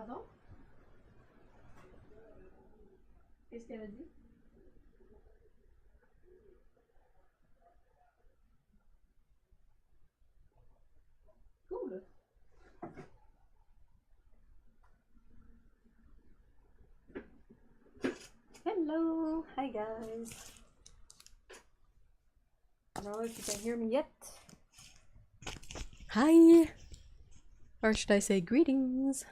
Pardon? Qu'est-ce qu'elle a dit? Cool. Hello, hi guys. I don't know if you can hear me yet. Hi, or should I say greetings?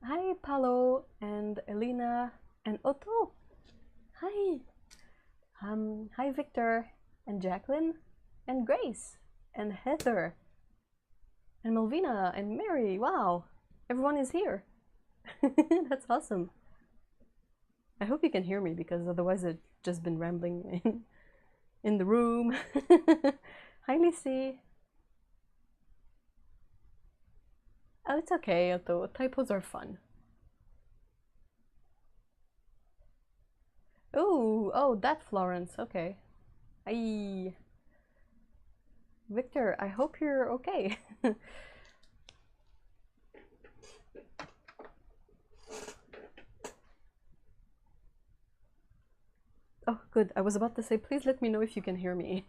Hi, Paolo and Elena and Otto. Hi. Hi, Victor and Jacqueline and Grace and Heather and Melvina and Mary. Wow, everyone is here. That's awesome. I hope you can hear me because otherwise I've just been rambling in the room. Hi, Lissy. Oh, it's okay, Otto. Typos are fun. Oh, that Florence. Okay. Hi. Victor, I hope you're okay. Oh, good. I was about to say, please let me know if you can hear me.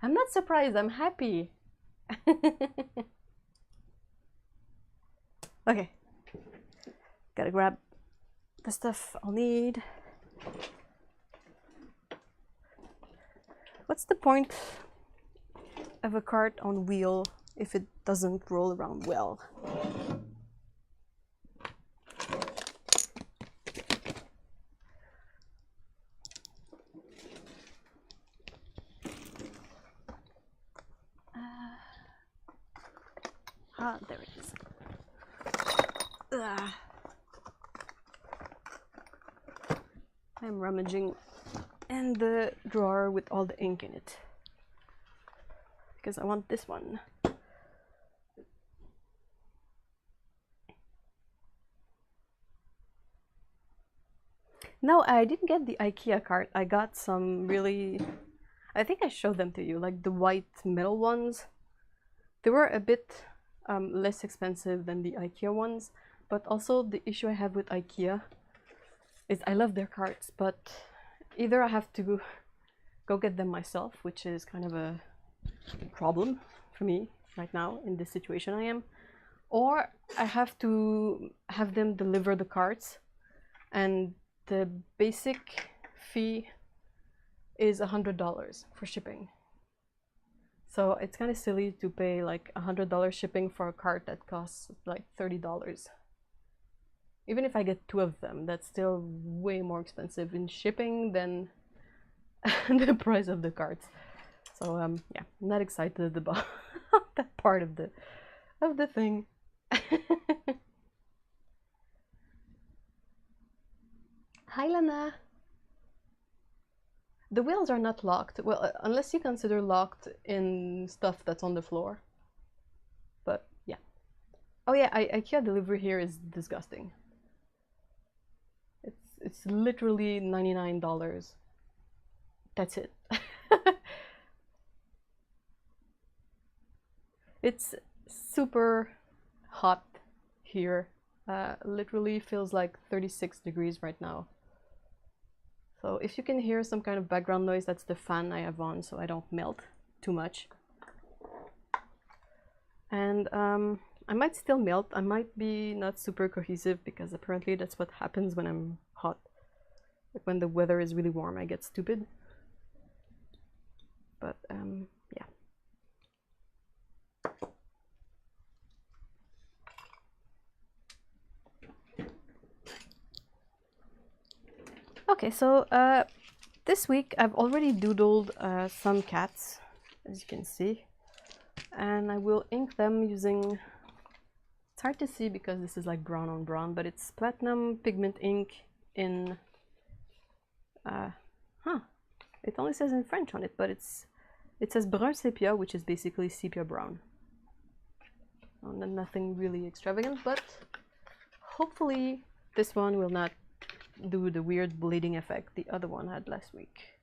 I'm not surprised. I'm happy. Okay. Gotta grab the stuff I'll need. What's the point of a cart on wheel if it doesn't roll around well? There it is. I'm rummaging in the drawer with all the ink in it because I want this one. No, I didn't get the IKEA cart. I got some really, I think I showed them to you, like the white metal ones. They were a bit less expensive than the IKEA ones, but also the issue I have with IKEA is I love their carts, but either I have to go get them myself, which is kind of a problem for me right now in this situation I am, or I have to have them deliver the carts, and the basic fee is $100 for shipping. So it's kind of silly to pay like $100 shipping for a cart that costs like $30. Even if I get 2 of them, that's still way more expensive in shipping than the price of the carts. So yeah, I'm not excited about that part of the thing. Hi, Lana. The wheels are not locked. Well, unless you consider locked in stuff that's on the floor. But yeah. Oh yeah, IKEA delivery here is disgusting. It's literally $99. That's it. It's super hot here. Literally feels like 36 degrees right now. So if you can hear some kind of background noise, that's the fan I have on so I don't melt too much. And I might still melt. I might be not super cohesive because apparently that's what happens when I'm hot. Like when the weather is really warm, I get stupid. But yeah. Okay, so this week I've already doodled some cats, as you can see, and I will ink them using, it's hard to see because this is like brown on brown, but it's platinum pigment ink in, it only says in French on it, but it says brun sepia, which is basically sepia brown. And nothing really extravagant, but hopefully this one will not do the weird bleeding effect the other one had last week.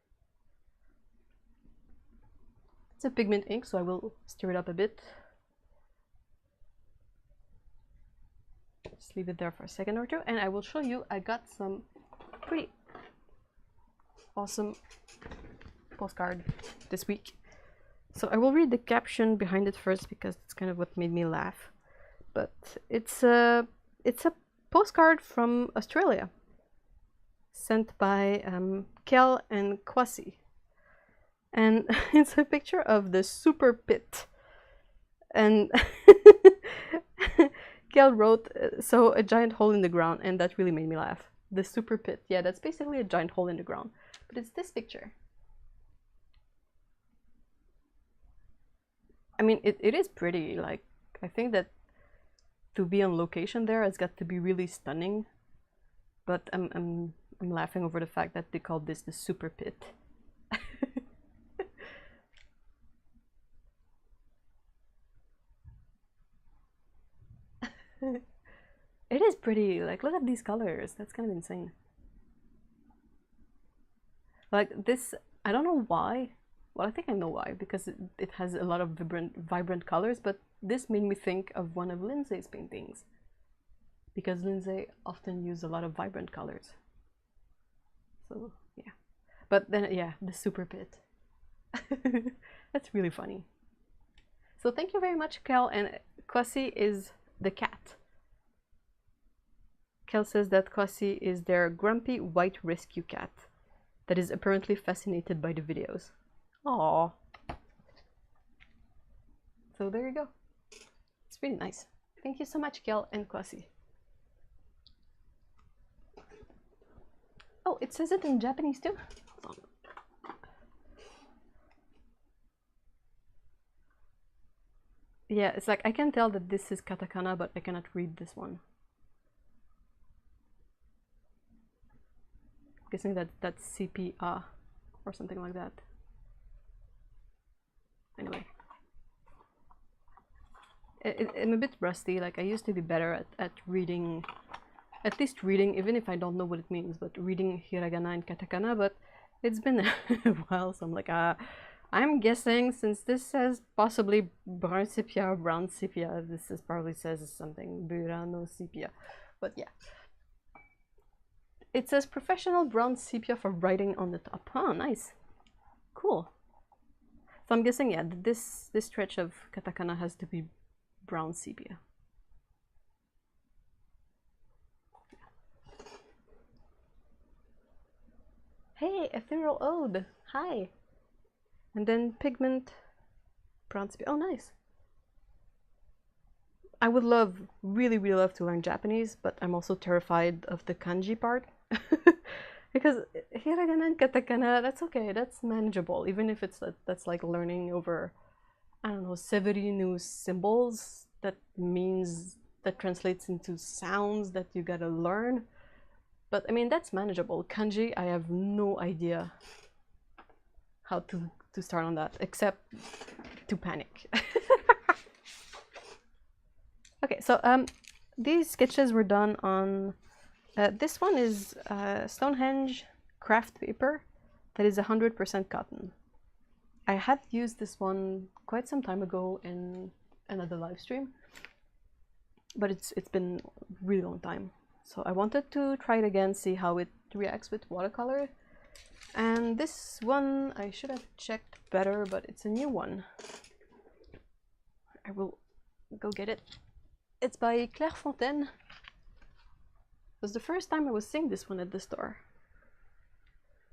It's a pigment ink, so I will stir it up a bit. Just leave it there for a second or two, and I will show you I got some pretty awesome postcard this week. So I will read the caption behind it first because it's kind of what made me laugh. But it's a postcard from Australia, sent by Kel and Kwasi, and it's a picture of the super pit. And Kel wrote, so a giant hole in the ground, and that really made me laugh. The super pit, yeah, that's basically a giant hole in the ground, but it's this picture. I mean, it is pretty. Like, I think that to be on location there, it's got to be really stunning. But I'm laughing over the fact that they called this the super pit. It is pretty. Like, look at these colors. That's kind of insane. Like this, I don't know why. Well, I think I know why, because it has a lot of vibrant colors, but this made me think of one of Lindsay's paintings, because Lindsay often used a lot of vibrant colors. So yeah, but then yeah, the super pit. That's really funny. So thank you very much, Kel, and Kwasi is the cat. Kel says that Kwasi is their grumpy white rescue cat that is apparently fascinated by the videos. Aww. So there you go. It's really nice. Thank you so much, Kel and Kwasi. Oh, it says it in Japanese too? Hold on. Yeah, it's like I can tell that this is katakana, but I cannot read this one. I'm guessing that that's sepia or something like that. Anyway, I'm a bit rusty. Like, I used to be better at reading, at least reading, even if I don't know what it means, but reading hiragana and katakana. But it's been a while, so I'm like, I'm guessing since this says possibly brun sepia or brown sepia, this probably says something burano sepia. But yeah, it says professional brown sepia for writing on the top. Oh, nice, cool. So I'm guessing, yeah, this stretch of katakana has to be brown sepia. Hey, Ethereal Ode, hi. And then pigment, brown sepia. Oh, nice. I would love, really, really love to learn Japanese, but I'm also terrified of the kanji part. Because hiragana and katakana, that's okay, that's manageable, even if it's that's like learning over, I don't know, 70 new symbols that translates into sounds that you gotta learn. But I mean, that's manageable. Kanji, I have no idea how to start on that, except to panic. Okay, so these sketches were done on this one is Stonehenge craft paper that is 100% cotton. I had used this one quite some time ago in another live stream, but it's been a really long time. So I wanted to try it again, see how it reacts with watercolor. And this one I should have checked better, but it's a new one. I will go get it. It's by Clairefontaine. It was the first time I was seeing this one at the store.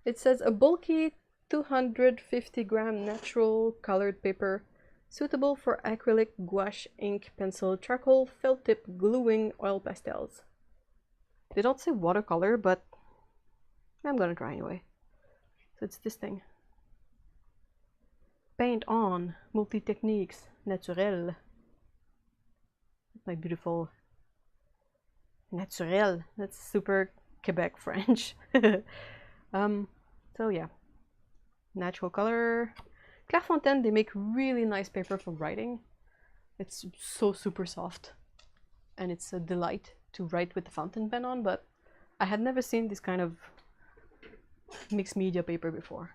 It says a bulky 250-gram natural colored paper suitable for acrylic, gouache, ink, pencil, charcoal, felt tip, gluing, oil pastels. They don't say watercolor, but I'm gonna try anyway. So it's this thing. Paint on, multi-techniques, naturel. My beautiful naturel. That's super Quebec French. So yeah, natural color. Clairefontaine, they make really nice paper for writing. It's so super soft, and it's a delight to write with the fountain pen on, but I had never seen this kind of mixed media paper before.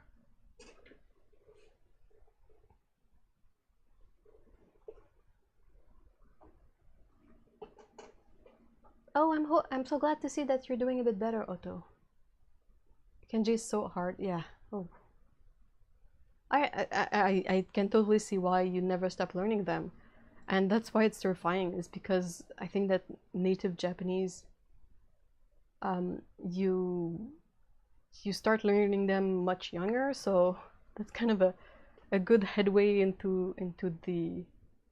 Oh, I'm so glad to see that you're doing a bit better, Otto. Kanji is so hard. Yeah. Oh. I can totally see why you never stop learning them. And that's why it's terrifying, is because I think that native Japanese, you start learning them much younger, so that's kind of a good headway into the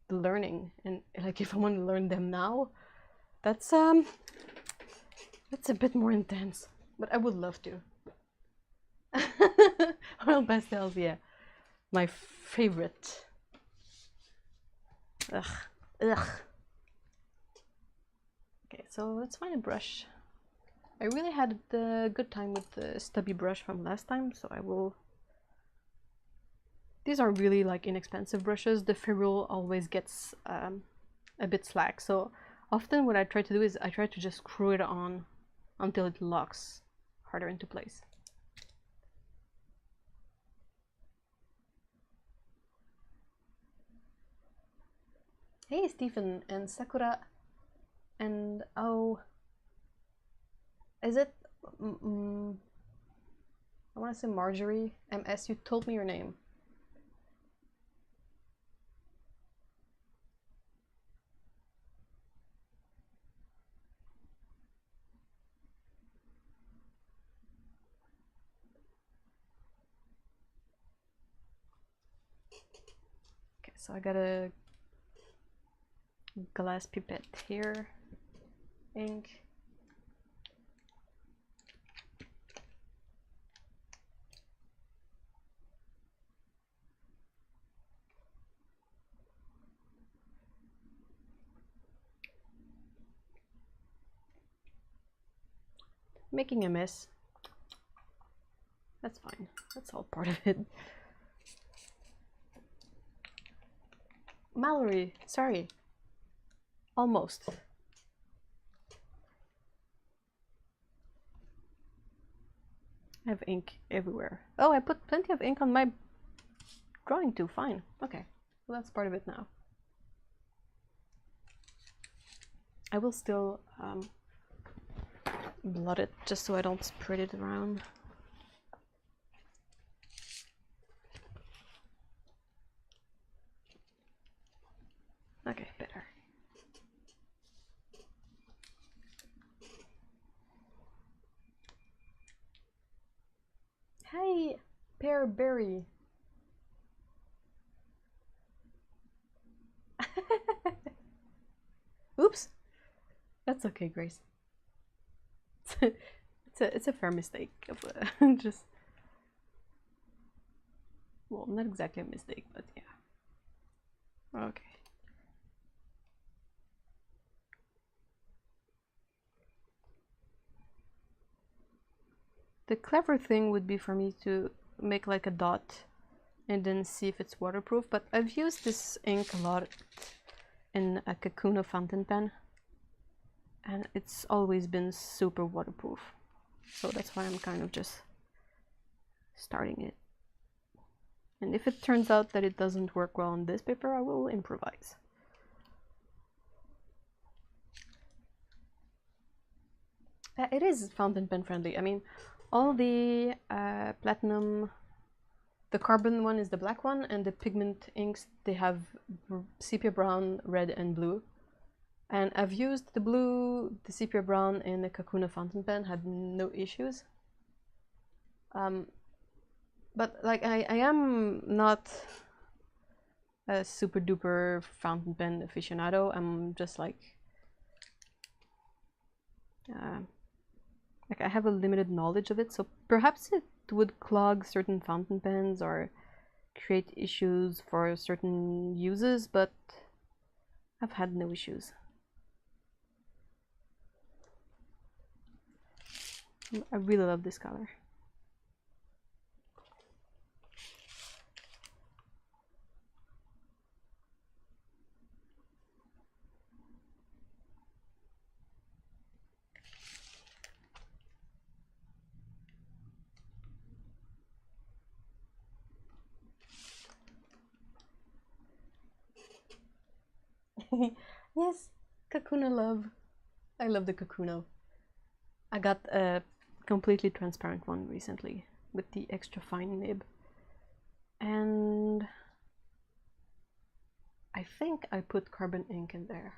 learning. And like, if I want to learn them now, that's a bit more intense, but I would love to. Oil pastels, yeah, my favorite. Ugh, ugh. Okay, so let's find a brush. I really had a good time with the stubby brush from last time, so I will. These are really like inexpensive brushes. The ferrule always gets a bit slack, so often what I try to do is I try to just screw it on until it locks harder into place. Hey Stephen and Sakura, and oh, is it I want to say Marjorie MS. You told me your name. Okay, so I got a glass pipette here, ink. Making a mess. That's fine. That's all part of it. Mallory, sorry. Almost. I have ink everywhere. Oh, I put plenty of ink on my drawing too. Fine. Okay. Well, that's part of it now. I will still blot it just so I don't spread it around. Okay, better. Hey, Pear Berry. Oops. That's okay, Grace. It's a fair mistake of just, well, not exactly a mistake, but yeah. Okay. The clever thing would be for me to make like a dot and then see if it's waterproof, but I've used this ink a lot in a Kakuna fountain pen and it's always been super waterproof, so that's why I'm kind of just starting it. And if it turns out that it doesn't work well on this paper, I will improvise. It is fountain pen friendly. I mean, all the platinum, the carbon one is the black one, and the pigment inks, they have sepia brown, red, and blue. And I've used the blue, the sepia brown in the Kakuna fountain pen, had no issues. But like I am not a super duper fountain pen aficionado. I'm just like I have a limited knowledge of it, so perhaps it would clog certain fountain pens or create issues for certain uses, but I've had no issues. I really love this color. Yes, Kakuna love. I love the Kakuno. I got a completely transparent one recently with the extra fine nib. And I think I put carbon ink in there.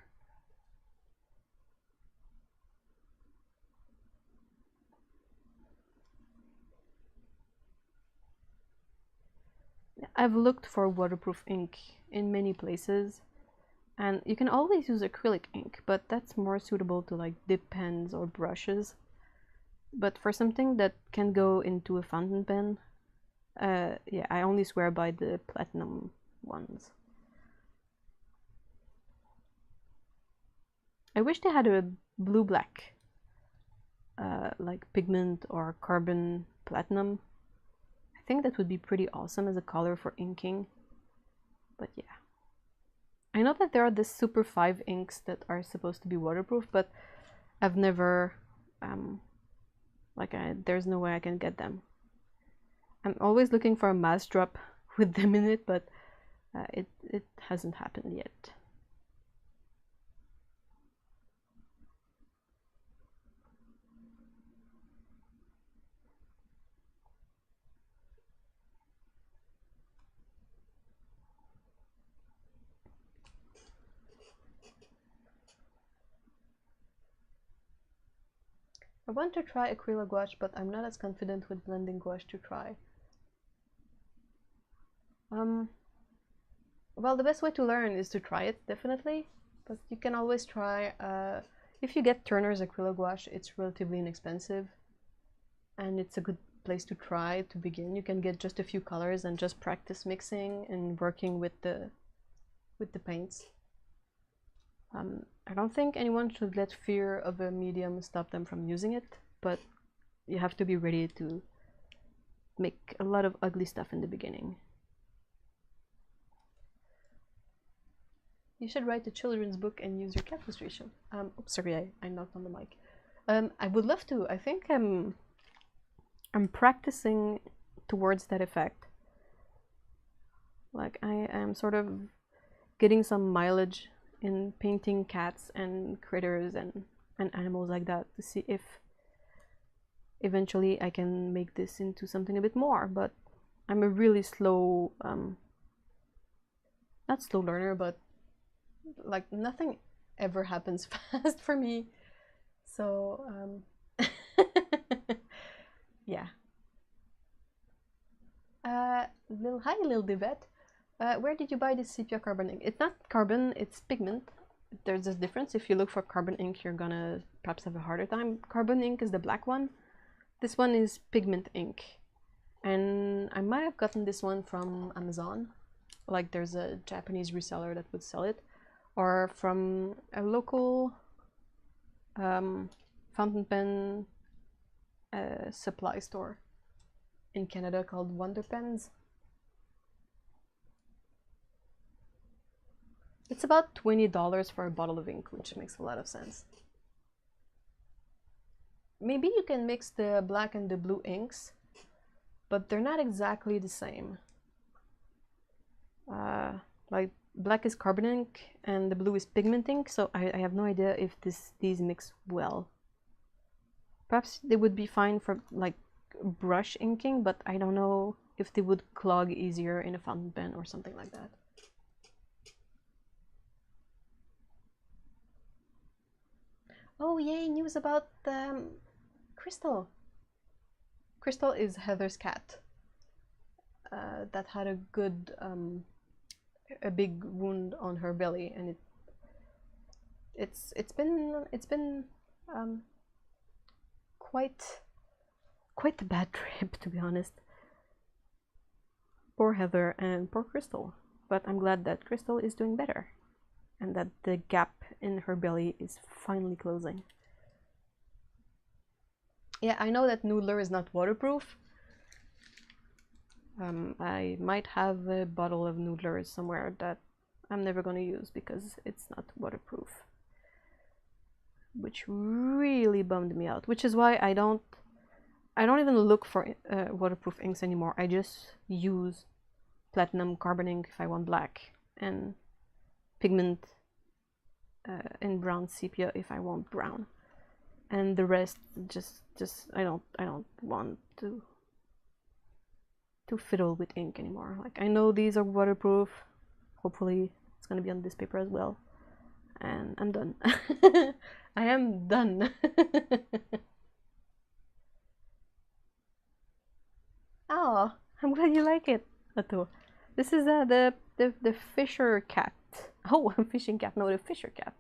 I've looked for waterproof ink in many places, and you can always use acrylic ink, but that's more suitable to like dip pens or brushes. But for something that can go into a fountain pen, yeah, I only swear by the platinum ones. I wish they had a blue-black, like pigment or carbon platinum. I think that would be pretty awesome as a color for inking. But yeah. I know that there are the Super 5 inks that are supposed to be waterproof, but I've never, there's no way I can get them. I'm always looking for a mass drop with them in it, but it hasn't happened yet. I want to try acrylic gouache, but I'm not as confident with blending gouache to try. Well, the best way to learn is to try it, definitely. But you can always try, if you get Turner's acrylic gouache, it's relatively inexpensive. And it's a good place to try to begin. You can get just a few colors and just practice mixing and working with the paints. I don't think anyone should let fear of a medium stop them from using it, but you have to be ready to make a lot of ugly stuff in the beginning. You should write a children's book and use your cat illustration. Oops, sorry, I knocked on the mic. I would love to. I think I'm practicing towards that effect. Like I am sort of getting some mileage in painting cats and critters and animals like that to see if eventually I can make this into something a bit more. But I'm a really slow, not slow learner, but like nothing ever happens fast for me. So yeah. Hi, Lil Divet. Where did you buy this sepia carbon ink? It's not carbon, it's pigment. There's this difference. If you look for carbon ink, you're gonna perhaps have a harder time. Carbon ink is the black one. This one is pigment ink. And I might have gotten this one from Amazon. Like there's a Japanese reseller that would sell it. Or from a local fountain pen supply store in Canada called Wonder Pens. It's about $20 for a bottle of ink, which makes a lot of sense. Maybe you can mix the black and the blue inks, but they're not exactly the same. Like black is carbon ink and the blue is pigment ink, so I have no idea if these mix well. Perhaps they would be fine for like brush inking, but I don't know if they would clog easier in a fountain pen or something like that. Oh yay, news about Crystal. Crystal is Heather's cat that had a big wound on her belly, and it's been quite a bad trip, to be honest. Poor Heather and poor Crystal, but I'm glad that Crystal is doing better and that the gap in her belly is finally closing. Yeah, I know that Noodler is not waterproof. I might have a bottle of Noodler somewhere that I'm never going to use because it's not waterproof, which really bummed me out, which is why I don't even look for waterproof inks anymore. I just use platinum carbon ink if I want black, and pigment in brown sepia if I want brown, and the rest just I don't want to fiddle with ink anymore. Like, I know these are waterproof. Hopefully it's gonna be on this paper as well, and I'm done. I am done. Oh, I'm glad you like it, Otto. This is the fisher cat. Oh, a fishing cat. No, the fisher cat.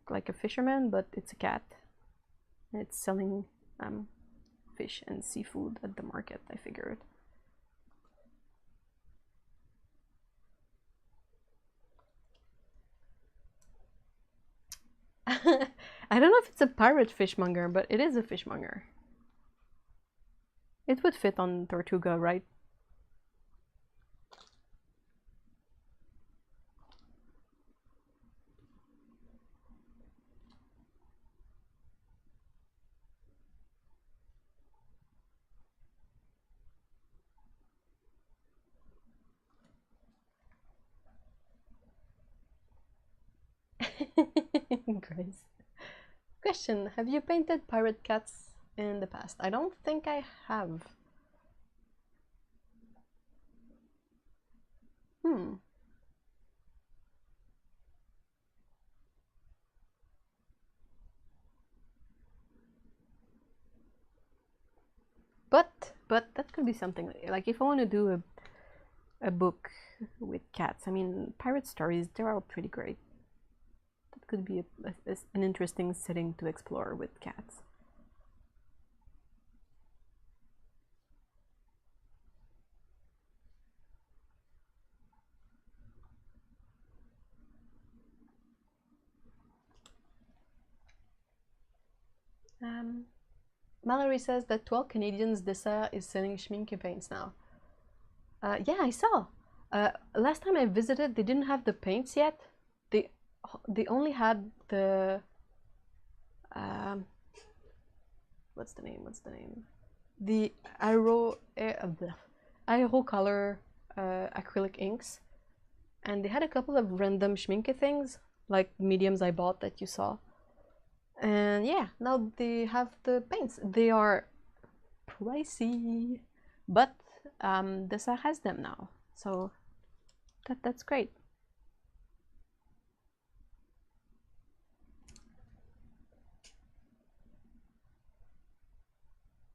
Like a fisherman, but it's a cat. And it's selling fish and seafood at the market, I figured. I don't know if it's a pirate fishmonger, but it is a fishmonger. It would fit on Tortuga, right? Grace. Question: have you painted pirate cats in the past? I don't think I have. But that could be something. Like, if I want to do a book with cats, I mean, pirate stories, they're all pretty great. That could be an interesting setting to explore with cats. Mallory says that 12 Canadians Dessert is selling schminke paints now. Yeah, I saw. Last time I visited, they didn't have the paints yet. They only had the what's the name? The Aerocolor acrylic inks, and they had a couple of random schminke things, like mediums I bought that you saw. And yeah, now they have the paints. They are pricey, but Dessa has them now, so that's great.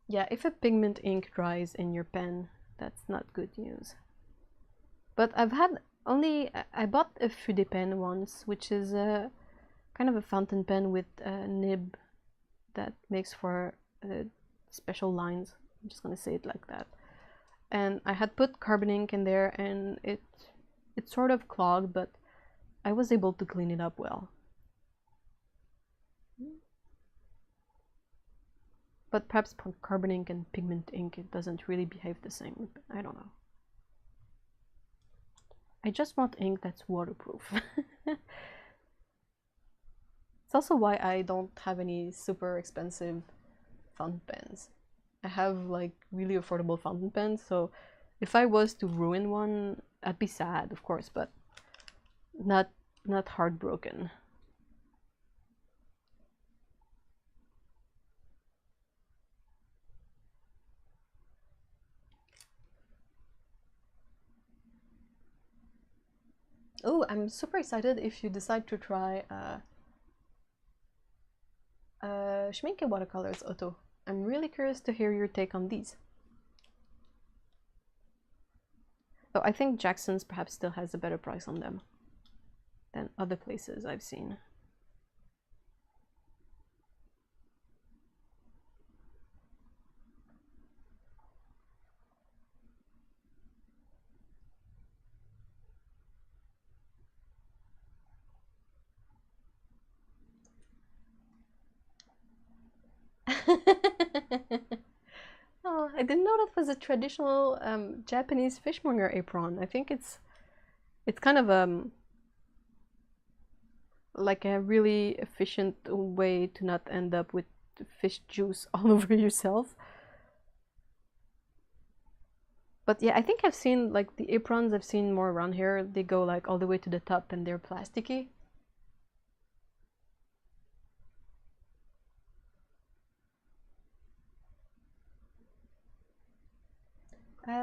Yeah, if a pigment ink dries in your pen, that's not good news. But I've had I bought a Fude pen once, which is a kind of a fountain pen with a nib that makes for special lines. I'm just gonna say it like that. And I had put carbon ink in there, and it sort of clogged, but I was able to clean it up well. But perhaps carbon ink and pigment ink, it doesn't really behave the same. I don't know. I just want ink that's waterproof. It's also why I don't have any super expensive fountain pens. I have like really affordable fountain pens, so if I was to ruin one, I'd be sad, of course, but not heartbroken. Oh, I'm super excited if you decide to try Schminke watercolors, Otto. I'm really curious to hear your take on these. Though I think Jackson's perhaps still has a better price on them than other places I've seen. Oh, I didn't know that was a traditional Japanese fishmonger apron. I think it's kind of like a really efficient way to not end up with fish juice all over yourself. But yeah, I think I've seen like the aprons I've seen more around here. They go like all the way to the top and they're plasticky.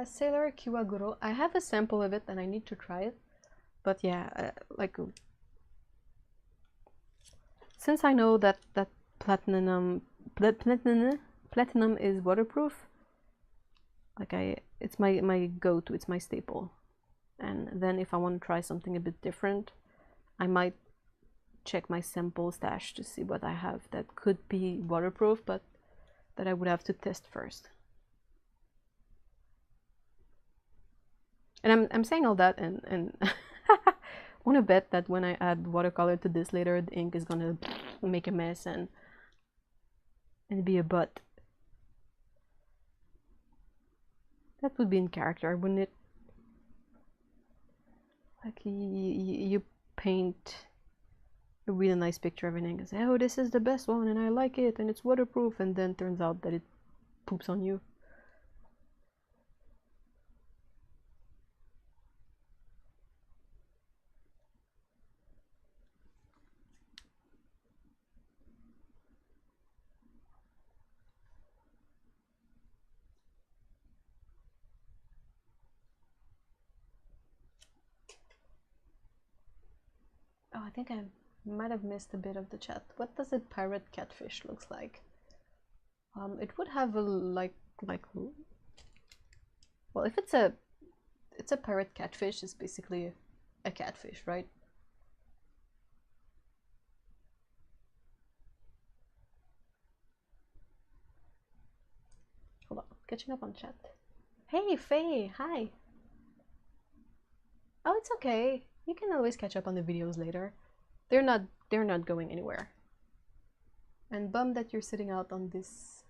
Sailor Kiwaguro. I have a sample of it and I need to try it. But yeah, like since I know that platinum is waterproof, like it's my go-to, it's my staple. And then if I want to try something a bit different, I might check my sample stash to see what I have that could be waterproof, but that I would have to test first. And I'm saying all that and want to bet that when I add watercolor to this later, the ink is gonna make a mess and be a butt. That would be in character, wouldn't it? Like you paint a really nice picture of an ink and say, oh, this is the best one and I like it and it's waterproof, and then turns out that it poops on you. Oh, I think I might have missed a bit of the chat. What does a pirate catfish looks like? It would have a like well, if it's a pirate catfish, it's basically a catfish, right? Hold on, catching up on chat. Hey Faye, hi. Oh, it's okay. You can always catch up on the videos later. They're not going anywhere. And bummed that you're sitting out on this.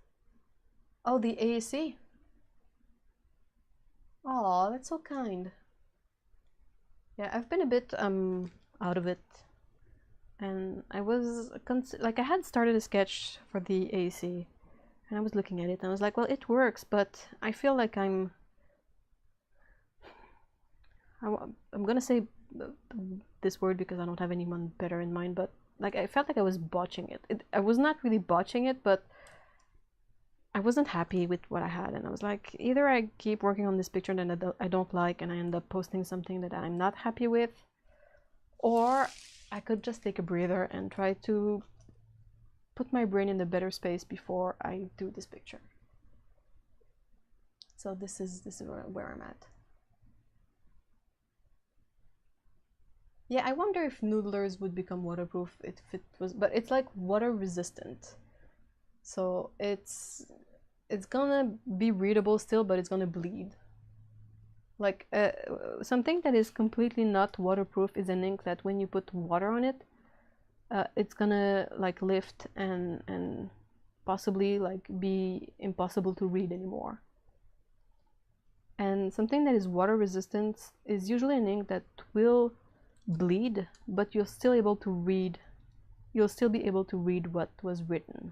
Oh, the AAC. Oh, that's so kind. Yeah, I've been a bit out of it, and I was like, I had started a sketch for the AAC, and I was looking at it and I was like, well, it works, but I feel like I'm gonna say this word because I don't have anyone better in mind, but like I felt like I was botching it. I was not really botching it, but I wasn't happy with what I had, and I was like, either I keep working on this picture that I don't like and I end up posting something that I'm not happy with, or I could just take a breather and try to put my brain in a better space before I do this picture. So this is where I'm at. Yeah, I wonder if noodlers would become waterproof if it was, but it's like water resistant. So it's gonna be readable still, but it's gonna bleed. Like something that is completely not waterproof is an ink that when you put water on it, it's gonna like lift and possibly like be impossible to read anymore. And something that is water resistant is usually an ink that will bleed, but you'll still able to read. You'll still be able to read what was written,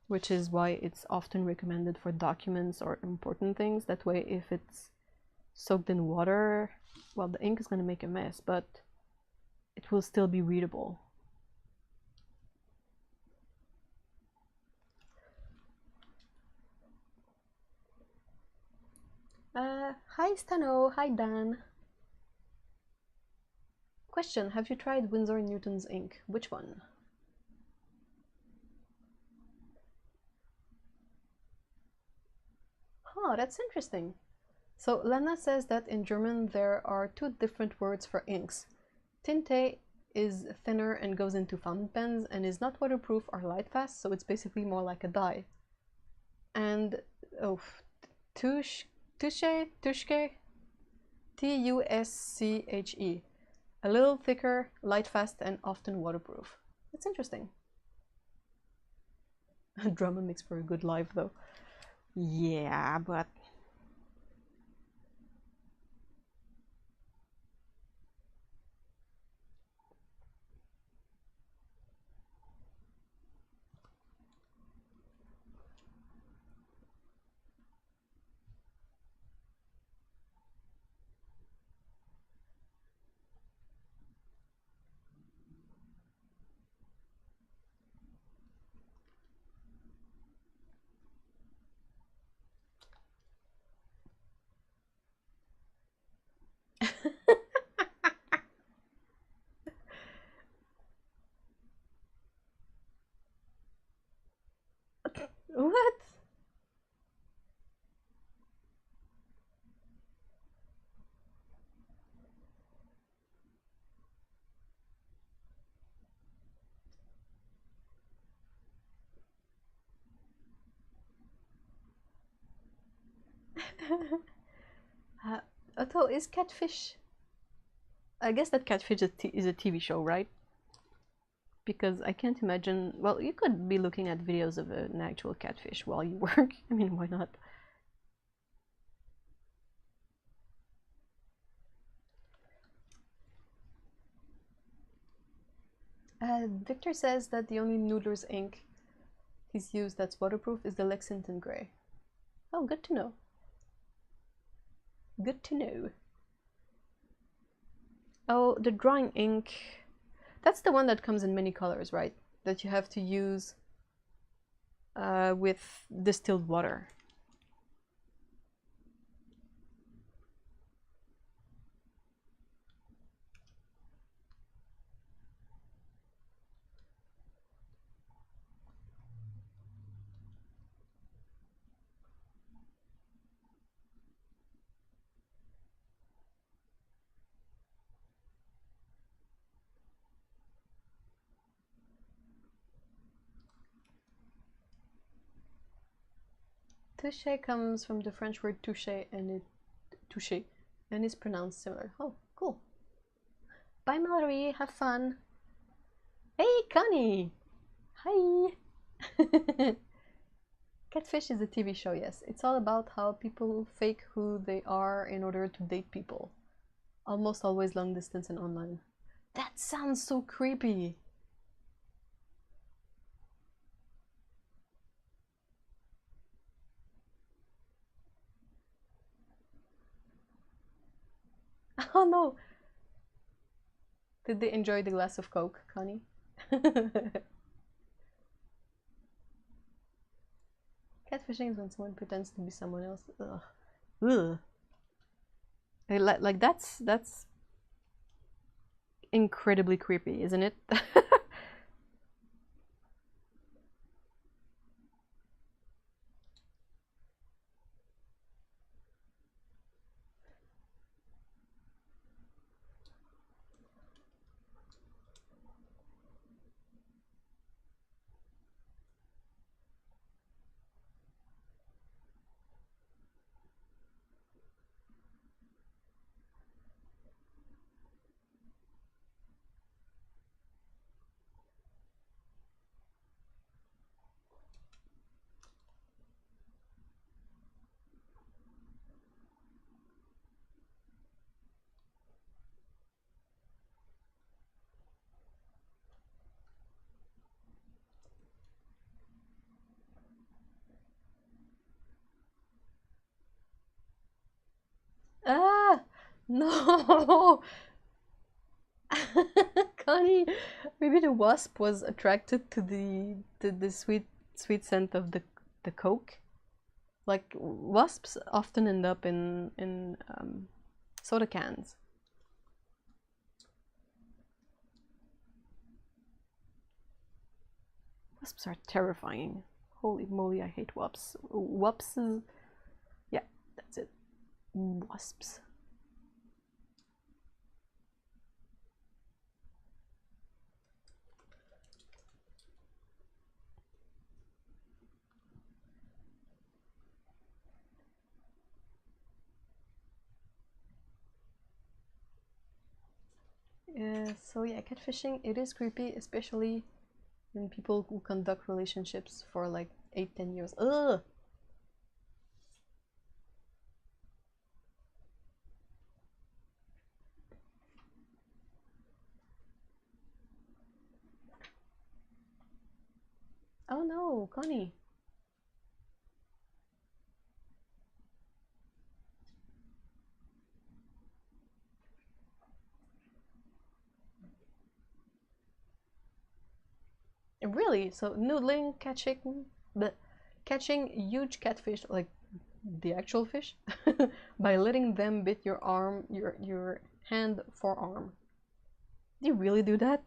which is why it's often recommended for documents or important things. That way, if it's soaked in water, well, the ink is going to make a mess, but it will still be readable. Hi Stano, hi Dan. Question, have you tried Winsor & Newton's ink? Which one? Oh, that's interesting. So Lena says that in German there are two different words for inks. Tinte is thinner and goes into fountain pens and is not waterproof or light fast, so it's basically more like a dye. And Tuschke, Tuschke, a little thicker, light fast, and often waterproof. That's interesting. Drama makes for a good live though. Yeah, but Although, is Catfish... I guess that Catfish is a TV show, right? Because I can't imagine... Well, you could be looking at videos of an actual catfish while you work. I mean, why not? Victor says that the only Noodler's ink he's used that's waterproof is the Lexington Grey. Oh, good to know. Good to know. Oh, the drawing ink... That's the one that comes in many colors, right? That you have to use with distilled water. Touche comes from the French word toucher and is pronounced similar. Oh, cool. Bye, Mallory. Have fun. Hey, Connie. Hi. Catfish is a TV show, yes. It's all about how people fake who they are in order to date people. Almost always long distance and online. That sounds so creepy. Oh no! Did they enjoy the glass of Coke, Connie? Catfishing is when someone pretends to be someone else. Ugh. Ugh. Like that's incredibly creepy, isn't it? Ah, no. Connie, maybe the wasp was attracted to the sweet scent of the Coke. Like wasps often end up in soda cans. Wasps are terrifying. Holy moly, I hate wasps. Wasps. Yeah, that's it. Wasps. So yeah, catfishing, it is creepy, especially when people who conduct relationships for like 8-10 years. Ugh! Oh no, Connie. Really? So noodling, catching huge catfish, like the actual fish, by letting them bit your arm, your hand, forearm. Do you really do that?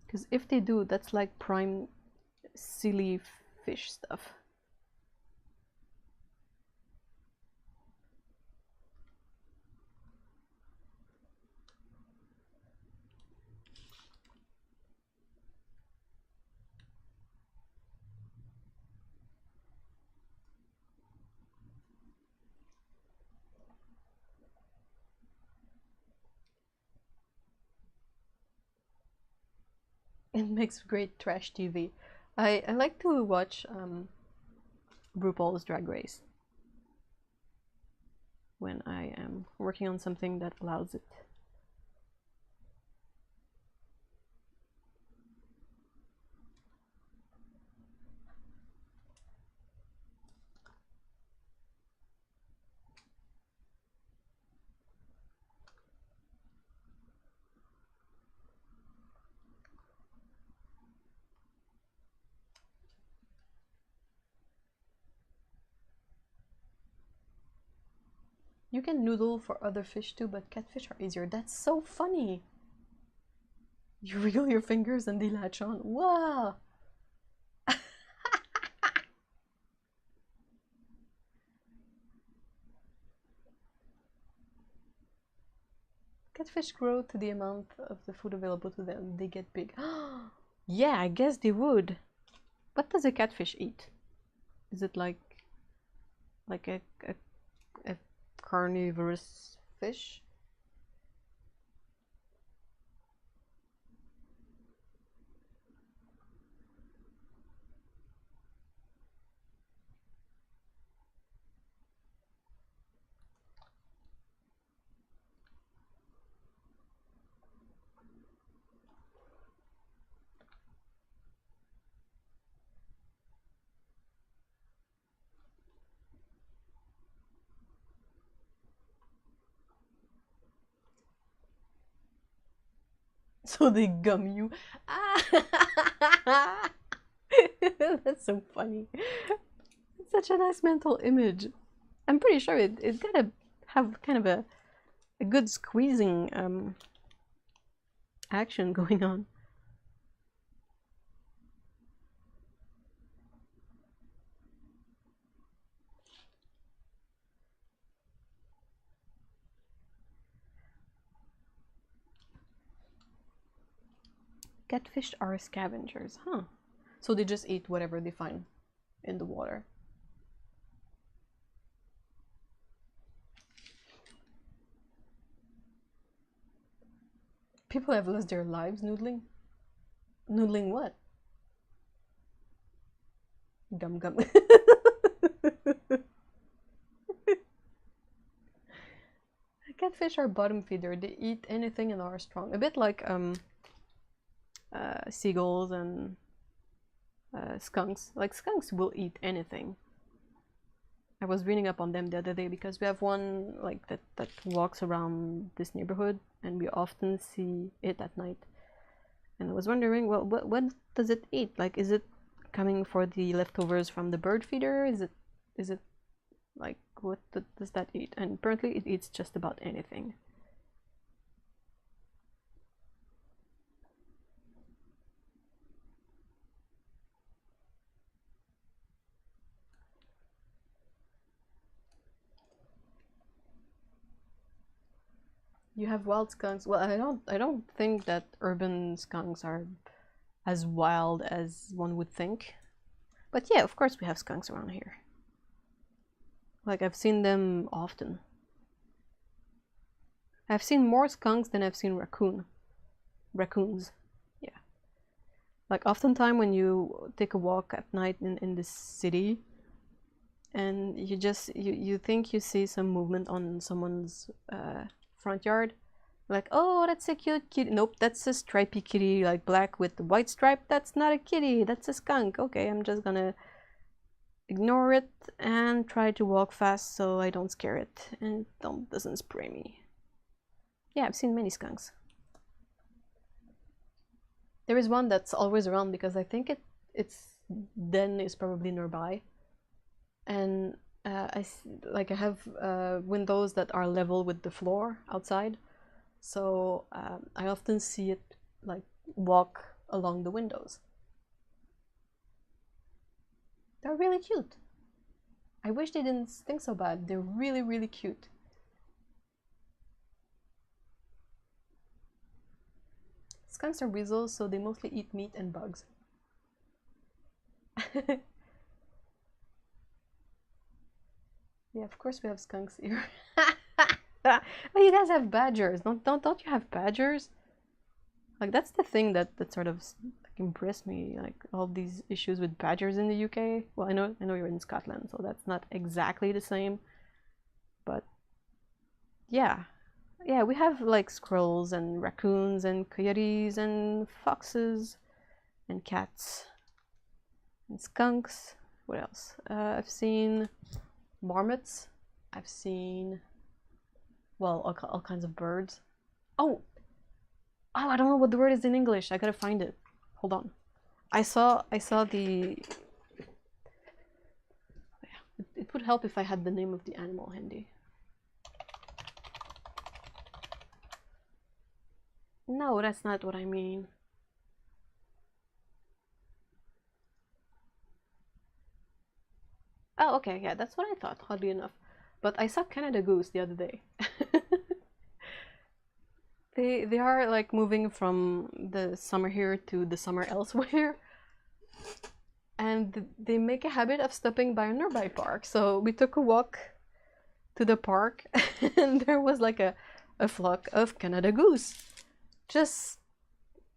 Because if they do, that's like prime silly fish stuff. It makes great trash TV. I like to watch RuPaul's Drag Race when I am working on something that allows it. You can noodle for other fish too, but catfish are easier. That's so funny. You wiggle your fingers and they latch on. Wow! Catfish grow to the amount of the food available to them. They get big. Yeah, I guess they would. What does a catfish eat? Is it like a carnivorous fish? So they gum you. Ah! That's so funny. It's such a nice mental image. I'm pretty sure it's gotta have kind of a good squeezing action going on. Catfish are scavengers, huh? So they just eat whatever they find in the water. People have lost their lives noodling. Noodling what? Gum gum. Catfish are bottom feeder. They eat anything and are strong. A bit like seagulls and skunks. Like skunks will eat anything. I was reading up on them the other day because we have one like that walks around this neighborhood and we often see it at night. And I was wondering, well, what does it eat? Like, is it coming for the leftovers from the bird feeder? Is it like what does that eat? And apparently it eats just about anything. You have wild skunks. Well, I don't think that urban skunks are as wild as one would think. But yeah, of course we have skunks around here. Like I've seen them often. I've seen more skunks than I've seen raccoons. Yeah. Like oftentimes when you take a walk at night in this city and you think you see some movement on someone's front yard, like, oh, that's a cute kitty. Nope, that's a stripy kitty, like black with the white stripe. That's not a kitty, that's a skunk. Okay, I'm just gonna ignore it and try to walk fast so I don't scare it and it doesn't spray me. Yeah, I've seen many skunks. There is one that's always around because I think its den is probably nearby, and I have windows that are level with the floor outside, so I often see it like walk along the windows. They're really cute. I wish they didn't stink so bad. They're really, really cute. Skunks are weasels, so they mostly eat meat and bugs. Yeah, of course we have skunks here. But you guys have badgers. Don't you have badgers? Like that's the thing that sort of impressed me. Like all these issues with badgers in the UK. Well, I know you're in Scotland, so that's not exactly the same. But yeah, yeah, we have like squirrels and raccoons and coyotes and foxes and cats and skunks. What else? I've seen marmots. I've seen, well, all kinds of birds. Oh, I don't know what the word is in English. I gotta find it. Hold on. I saw the. It would help if I had the name of the animal handy. No, that's not what I mean. Oh, okay, yeah, that's what I thought, oddly enough. But I saw Canada goose the other day. They are like moving from the summer here to the summer elsewhere. And they make a habit of stopping by a nearby park. So we took a walk to the park and there was like a flock of Canada goose just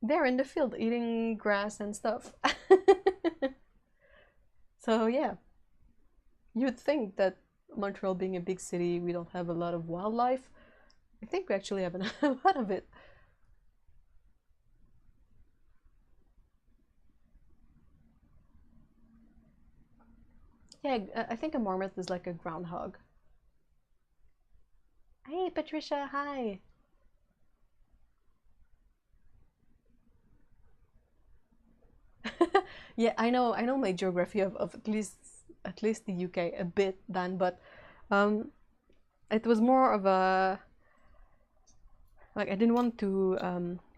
there in the field eating grass and stuff. So yeah, you'd think that Montreal being a big city, we don't have a lot of wildlife. I think we actually have a lot of it. Yeah, I think a marmot is like a groundhog. Hey, Patricia, hi. Yeah, I know my geography of at least the UK a bit, Dan, but it was more of a like I didn't want to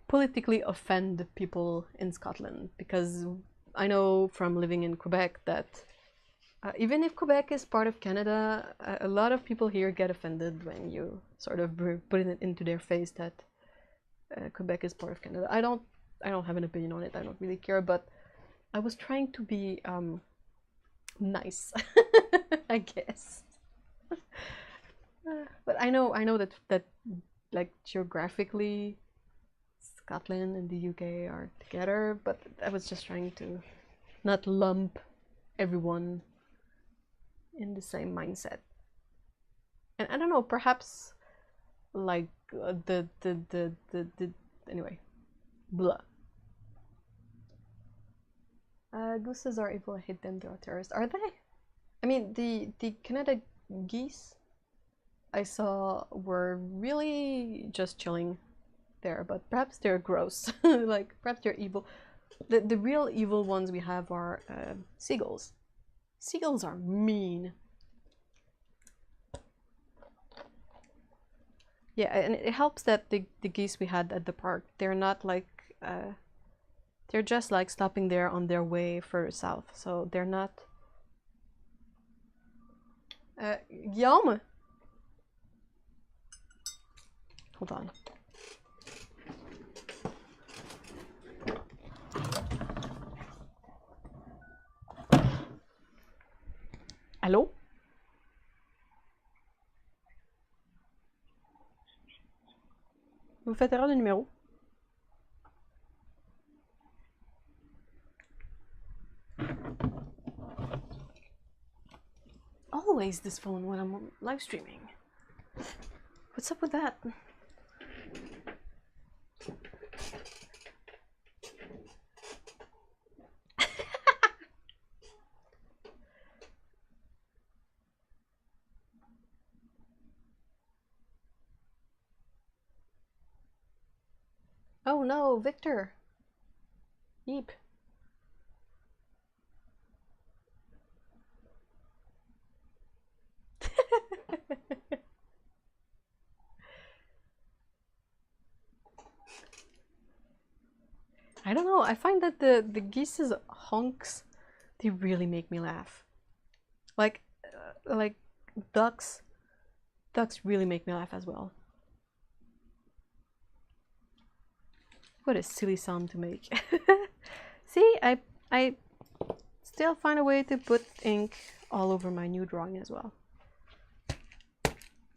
politically offend people in Scotland because I know from living in Quebec that even if Quebec is part of Canada, a lot of people here get offended when you sort of put it into their face that Quebec is part of Canada. I don't have an opinion on it. I don't really care, but I was trying to be nice, I guess. But I know that like geographically, Scotland and the UK are together. But I was just trying to not lump everyone in the same mindset. And I don't know, perhaps like the anyway, blah. Gooses are able to hit them, they are terrorists. Are they? I mean, the Canada geese I saw were really just chilling there, but perhaps they're gross. Like, perhaps they're evil. The real evil ones we have are seagulls. Seagulls are mean. Yeah, and it helps that the geese we had at the park, they're not like they're just like stopping there on their way further south, so they're not. Guillaume, hold on. Allô? Vous faites erreur de numéro? Always this phone when I'm live streaming. What's up with that? Oh no, Victor. Yeep. I don't know. I find that the geese's honks, they really make me laugh. Like ducks. Ducks really make me laugh as well. What a silly sound to make. See, I still find a way to put ink all over my new drawing as well.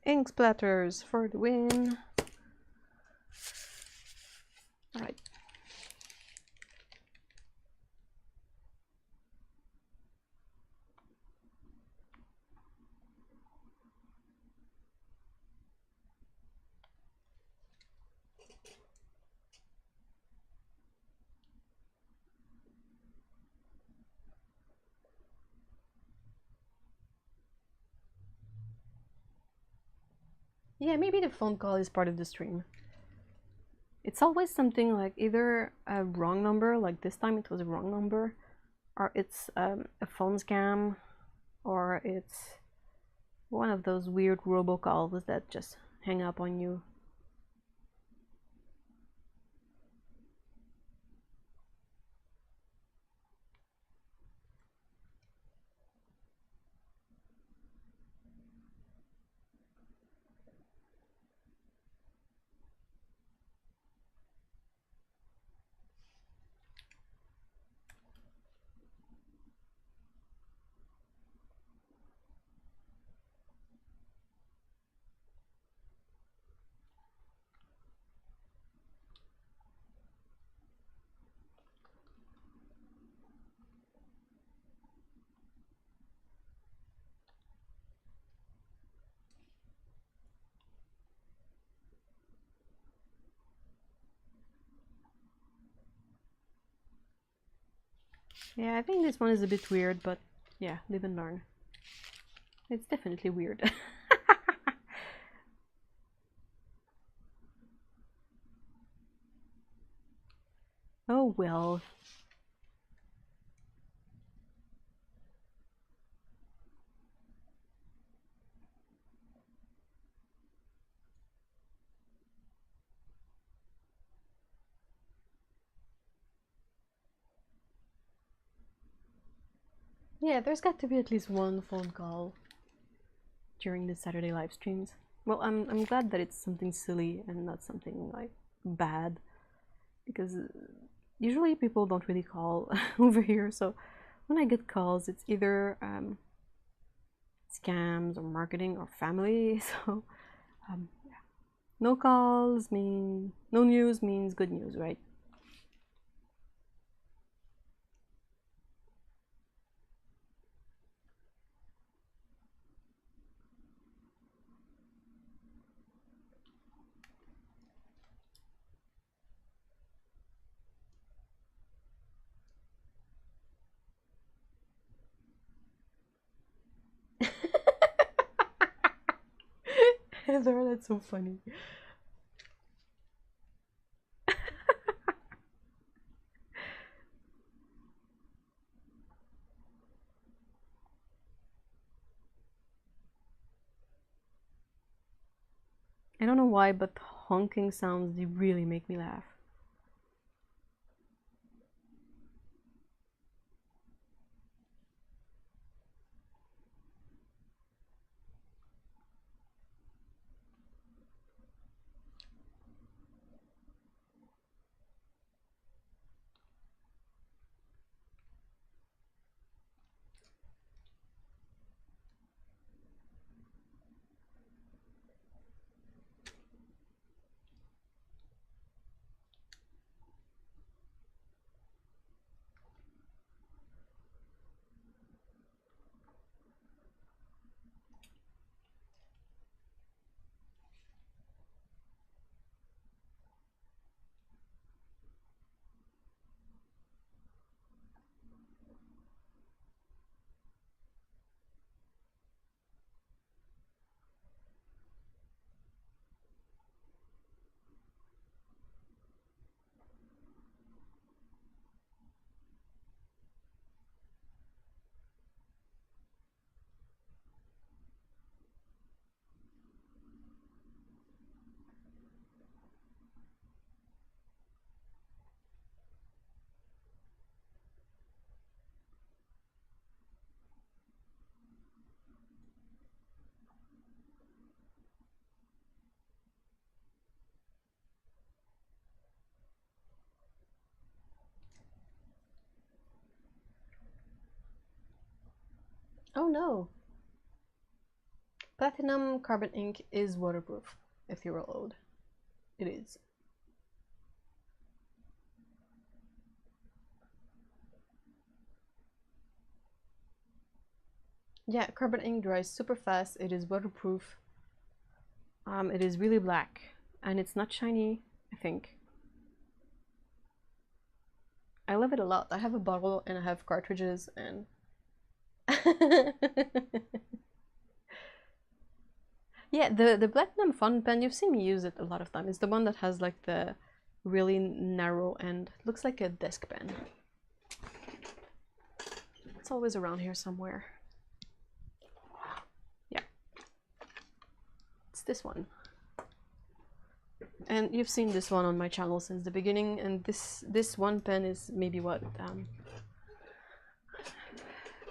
Ink splatters for the win. Alright. Yeah, maybe the phone call is part of the stream. It's always something like either a wrong number, like this time it was a wrong number, or it's a phone scam, or it's one of those weird robocalls that just hang up on you. Yeah, I think this one is a bit weird, but yeah, live and learn. It's definitely weird. Oh well. Yeah, there's got to be at least one phone call during the Saturday live streams. Well, I'm glad that it's something silly and not something like bad, because usually people don't really call over here. So when I get calls, it's either scams or marketing or family. So yeah. No calls mean no news means good news, right? Heather, that's so funny. I don't know why, but honking sounds, they really make me laugh. Oh no. Platinum carbon ink is waterproof, if you were old. It is. Yeah, carbon ink dries super fast. It is waterproof. It is really black, and it's not shiny, I think. I love it a lot. I have a bottle and I have cartridges and Yeah, the platinum fountain pen, you've seen me use it a lot of times. It's the one that has like the really narrow end. It looks like a desk pen. It's always around here somewhere. Yeah. It's this one. And you've seen this one on my channel since the beginning, and this one pen is maybe what,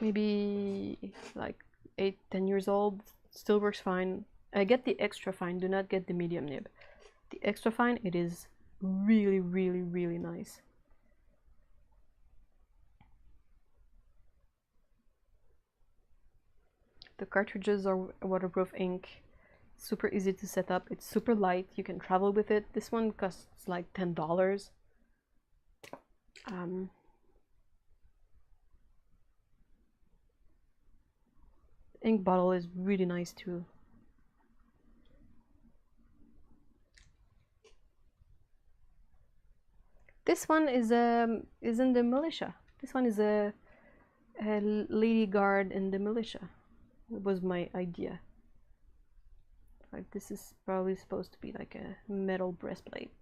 maybe like 8-10 years old. Still works fine. I get the extra fine, do not get the medium nib. The extra fine, it is really, really, really nice. The cartridges are waterproof ink, super easy to set up, it's super light, you can travel with it. This one costs like $10. Ink bottle is really nice too. This one is in the militia. This one is a lady guard in the militia. It was my idea. Like, this is probably supposed to be like a metal breastplate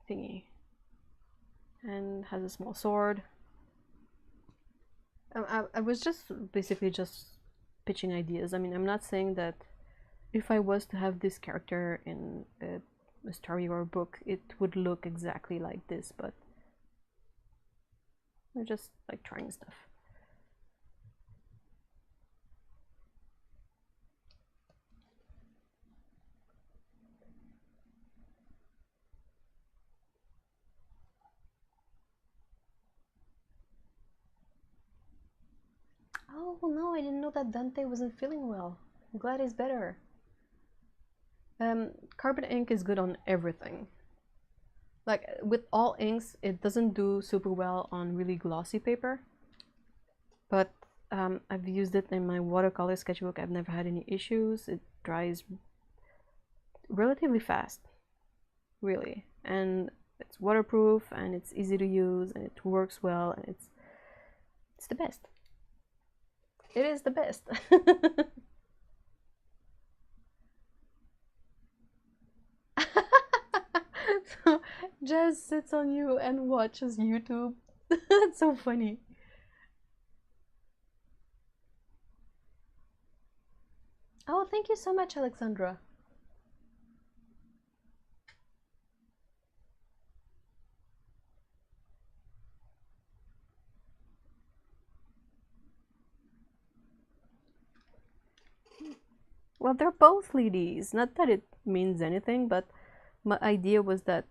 thingy, and has a small sword. I was just basically just pitching ideas. I mean, I'm not saying that if I was to have this character in a story or a book, it would look exactly like this, but we're just like trying stuff. Oh no, I didn't know that Dante wasn't feeling well. I'm glad he's better. Carbon ink is good on everything. Like, with all inks, it doesn't do super well on really glossy paper, but I've used it in my watercolor sketchbook. I've never had any issues. It dries relatively fast, really, and it's waterproof, and it's easy to use, and it works well, and it's the best. It is the best. So Jazz sits on you and watches YouTube. That's so funny. Oh, thank you so much, Alexandra. Well, they're both ladies. Not that it means anything, but my idea was that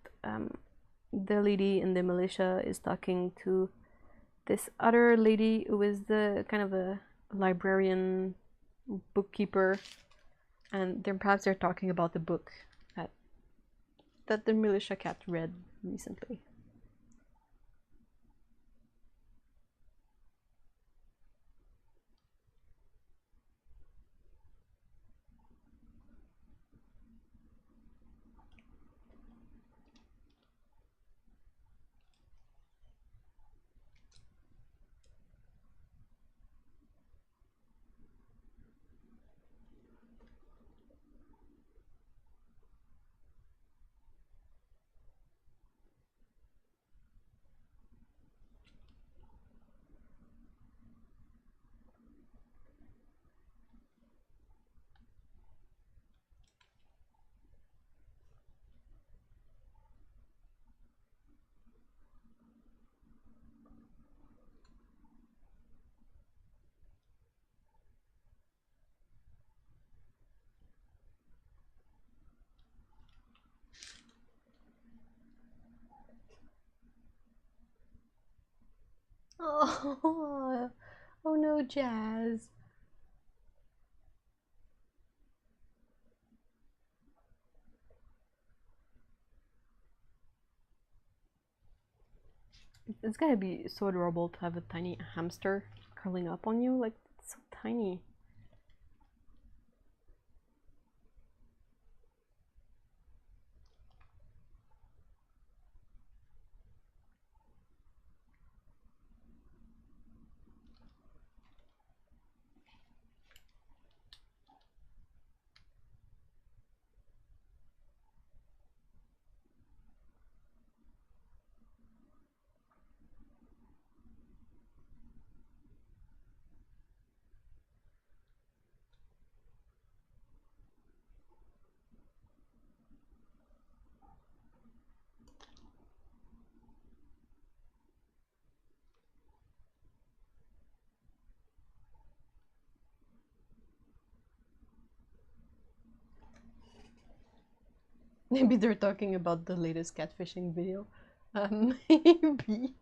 the lady in the militia is talking to this other lady who is the kind of a librarian, bookkeeper, and then perhaps they're talking about the book that the militia cat read recently. Oh, oh no, Jazz. It's gonna be so adorable to have a tiny hamster curling up on you. Like, it's so tiny. Maybe they're talking about the latest catfishing video. Maybe.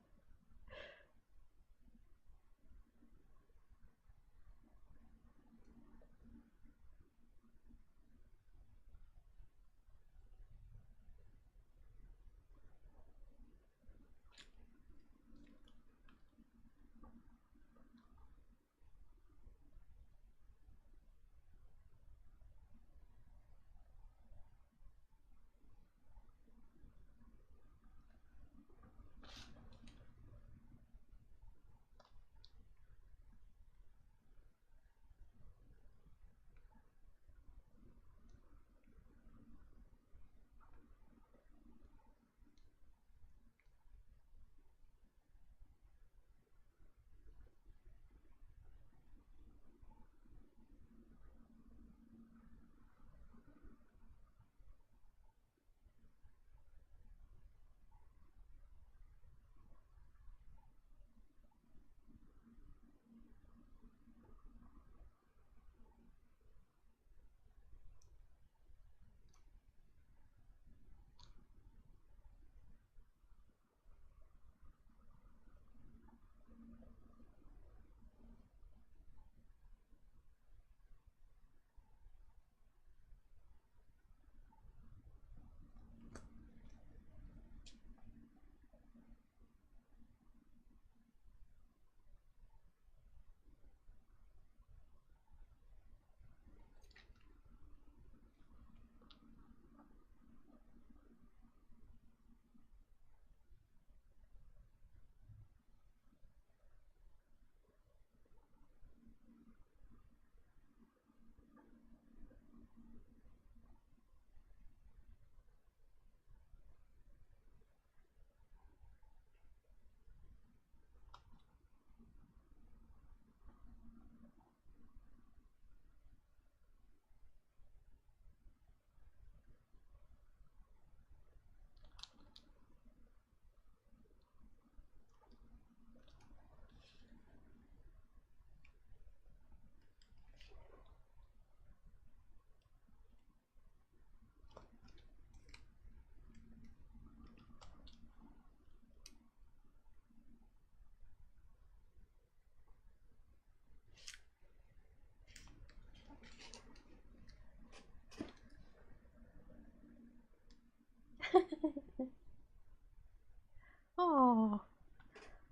Oh,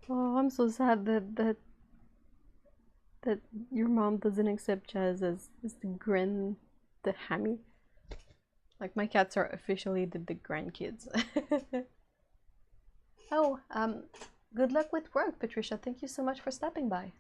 oh, I'm so sad that your mom doesn't accept Jazz as the the hammy. Like my cats are officially the grandkids. Oh, good luck with work, Patricia. Thank you so much for stopping by.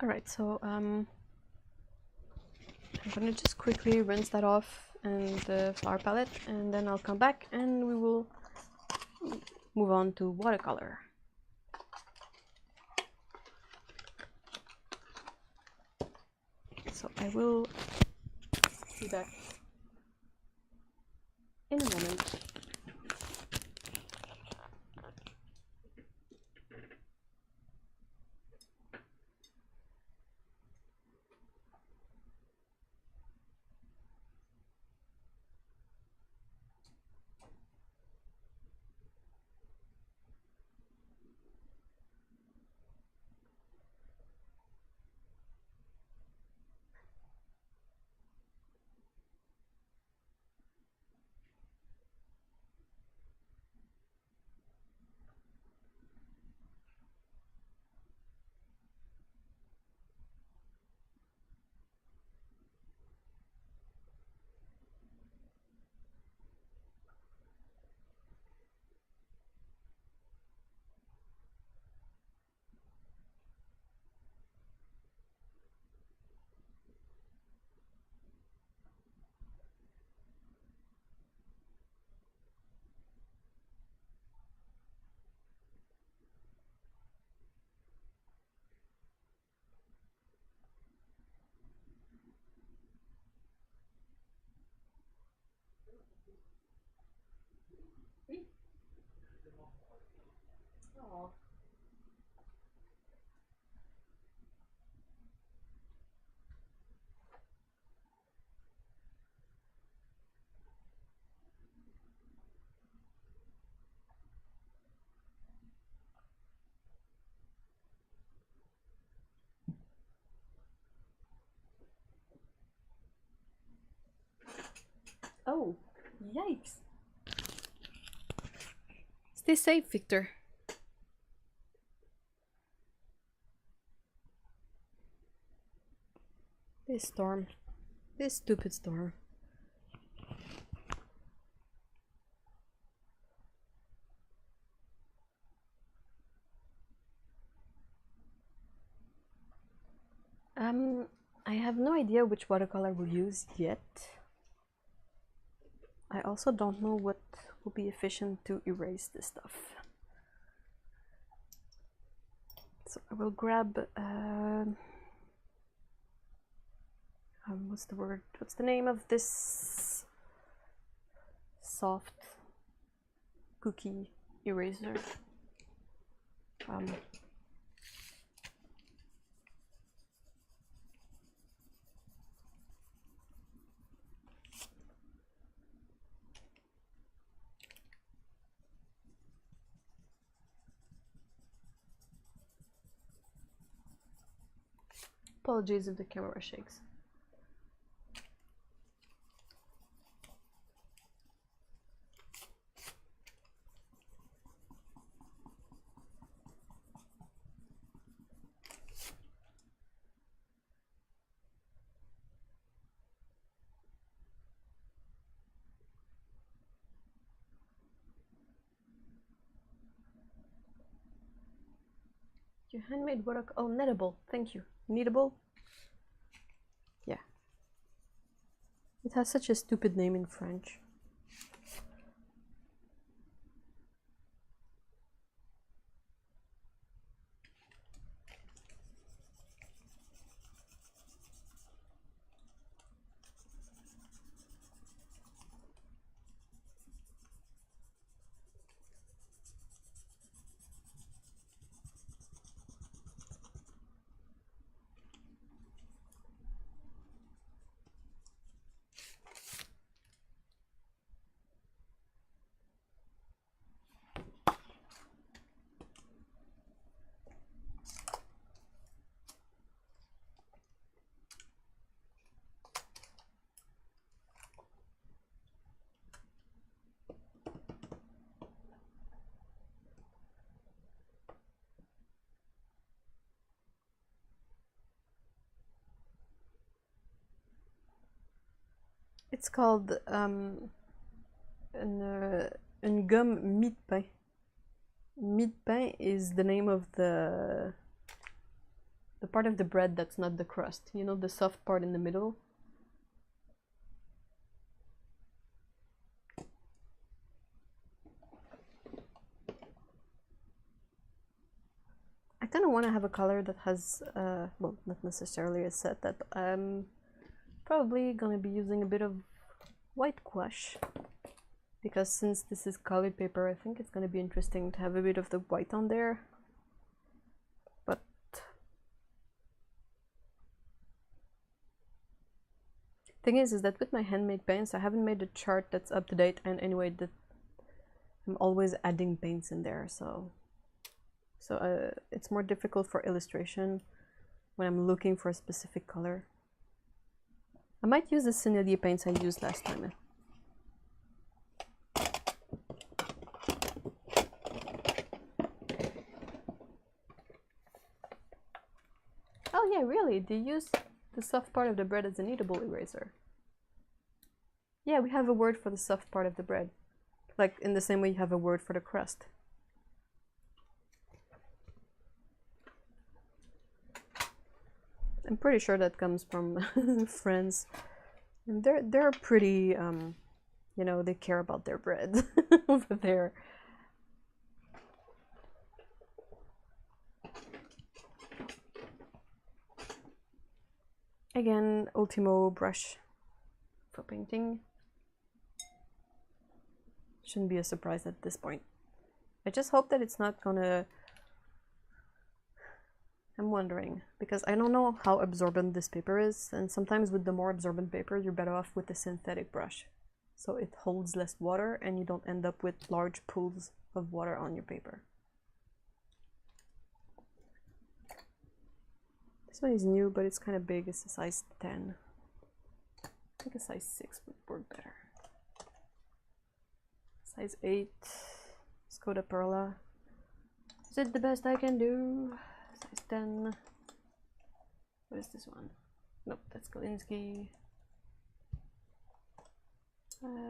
Alright, so I'm gonna just quickly rinse that off in the flower palette, and then I'll come back and we will move on to watercolor. So I will be back in a moment. Yikes. Stay safe, Victor. This storm. This stupid storm. I have no idea which watercolor we'll use yet. I also don't know what will be efficient to erase this stuff. So I will grab what's the word? What's the name of this soft cookie eraser? Apologies if the camera shakes. Your handmade watercolor. Oh, kneadable. Thank you. Kneadable? Yeah. It has such a stupid name in French. It's called une gomme mie-de-pain. Mie-de-pain is the name of the part of the bread that's not the crust. You know, the soft part in the middle? I kind of want to have a color that has, well, not necessarily a set, that probably gonna be using a bit of white gouache, because since this is colored paper, I think it's gonna be interesting to have a bit of the white on there. But thing is that with my handmade paints, I haven't made a chart that's up to date, and anyway, that I'm always adding paints in there, so it's more difficult for illustration when I'm looking for a specific color. I might use the Sennelier paints I used last time. Oh yeah, really? They use the soft part of the bread as a kneadable eraser. Yeah, we have a word for the soft part of the bread. Like in the same way you have a word for the crust. I'm pretty sure that comes from France. And they're pretty you know, they care about their bread over there. Again, Ultimo brush for painting. Shouldn't be a surprise at this point. I just hope that it's not gonna... I'm wondering, because I don't know how absorbent this paper is, and sometimes with the more absorbent paper, you're better off with a synthetic brush. So it holds less water and you don't end up with large pools of water on your paper. This one is new, but it's kind of big. It's a size 10. I think a size 6 would work better. Size 8. Skoda Perla. Is it the best I can do? Size 10. What is this one? Nope, that's Kolinsky.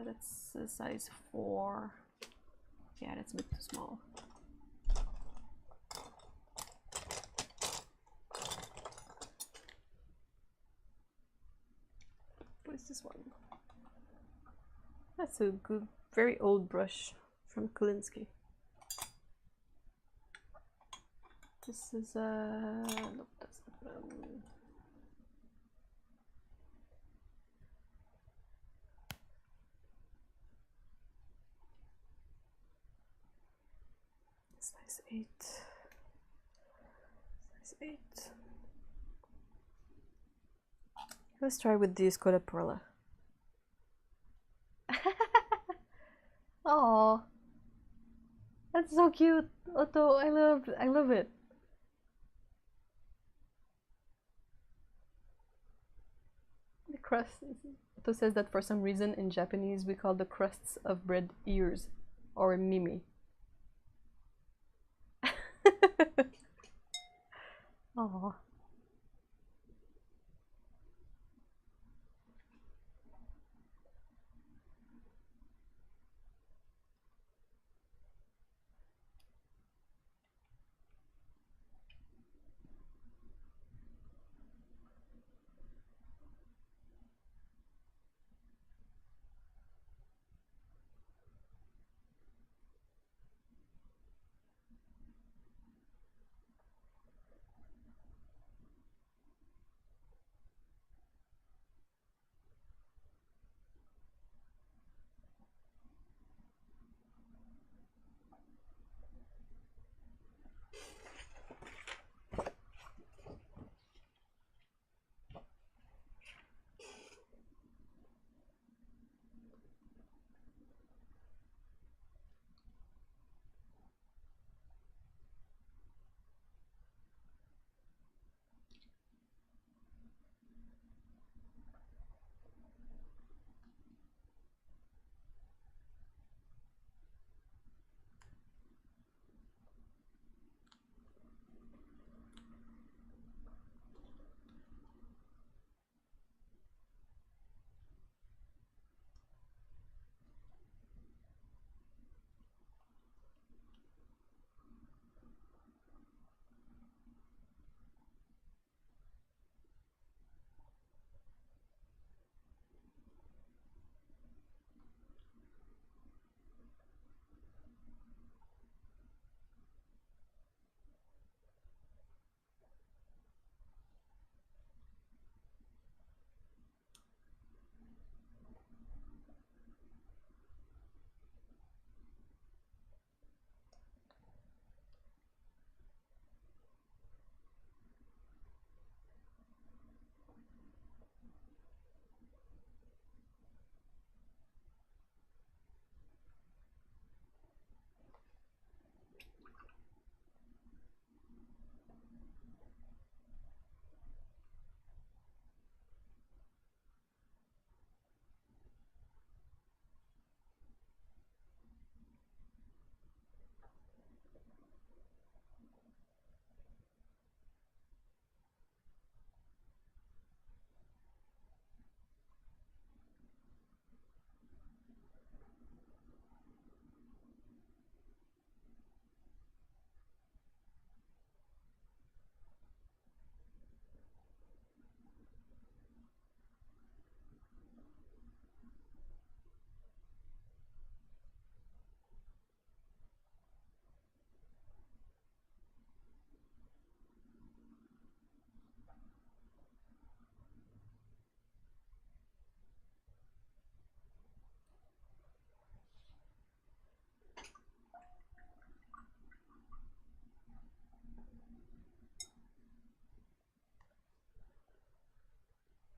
That's a size 4. Yeah, that's a bit too small. What is this one? That's a good, very old brush from Kolinsky. This is nope, that's not size 8. Size 8. Let's try with the Skoda Perla. Oh, that's so cute, Otto. I love it. The crust. Otto says that for some reason in Japanese we call the crusts of bread ears, or mimi. Oh.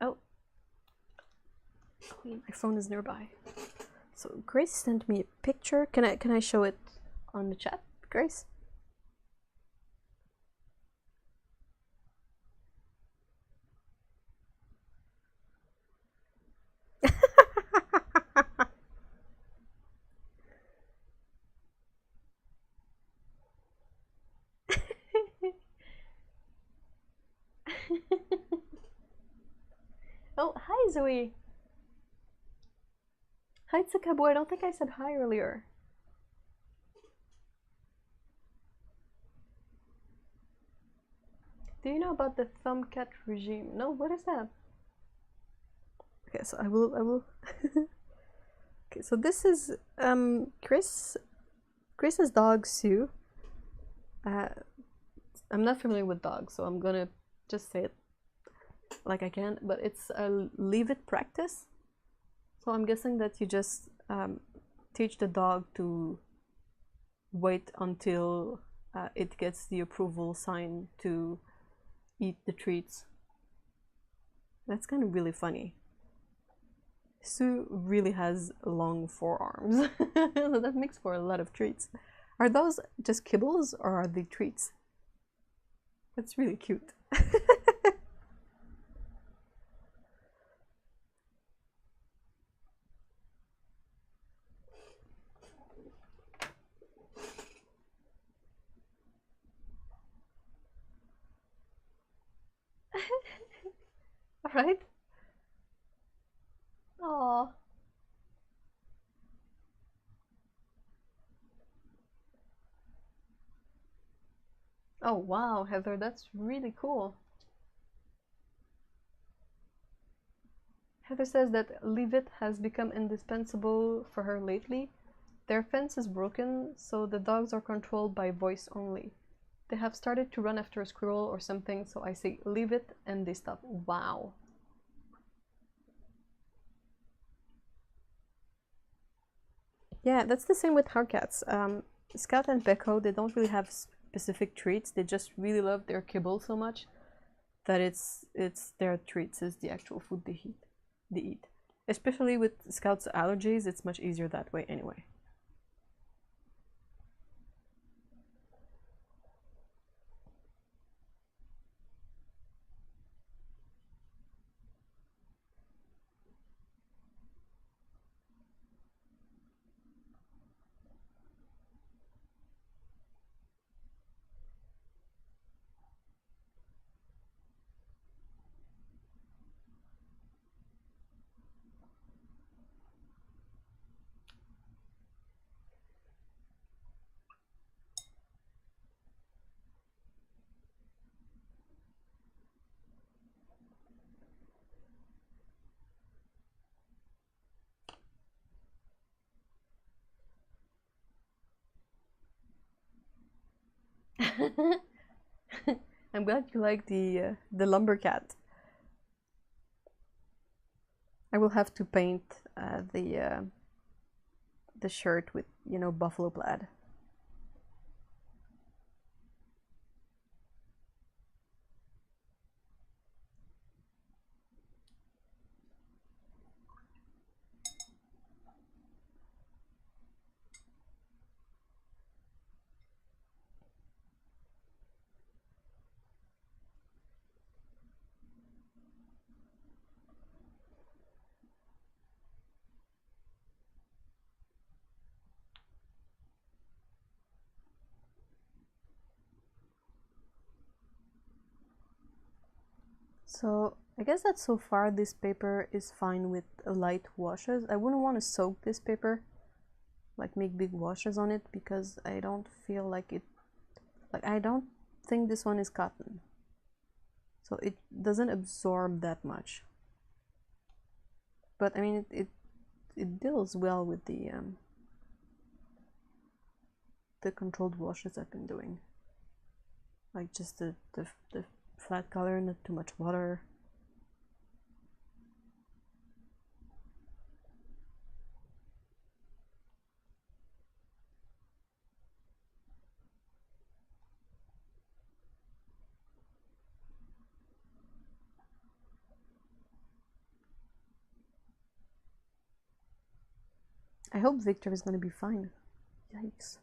Oh, my phone is nearby. So Grace sent me a picture. Can I show it on the chat, Grace? Zoe. Hi, Tsukabo. I don't think I said hi earlier. Do you know about the thumbcat regime? No, what is that? Okay, so I will. Okay, so this is Chris's dog Sue. I'm not familiar with dogs, so I'm gonna just say it like I can. But it's a leave it practice. So I'm guessing that you just teach the dog to wait until it gets the approval sign to eat the treats. That's kind of really funny. Sue really has long forearms, so that makes for a lot of treats. Are those just kibbles or are they treats? That's really cute. All right. Aww. Oh wow, Heather, that's really cool. Heather says that Leave It has become indispensable for her lately. Their fence is broken, so the dogs are controlled by voice only. They have started to run after a squirrel or something, so I say leave it and they stop. Wow. Yeah, that's the same with our cats. Scout and Beko, they don't really have specific treats. They just really love their kibble so much that it's their treats is the actual food they eat. Especially with Scout's allergies, it's much easier that way anyway. I'm glad you like the lumber cat. I will have to paint the shirt with buffalo plaid. So I guess that so far this paper is fine with light washes. I wouldn't want to soak this paper, like make big washes on it, because I don't feel like it, like I don't think this one is cotton. So it doesn't absorb that much. But I mean, it deals well with the controlled washes I've been doing. Like just the flat color, not too much water. I hope Victor is gonna be fine. Yikes.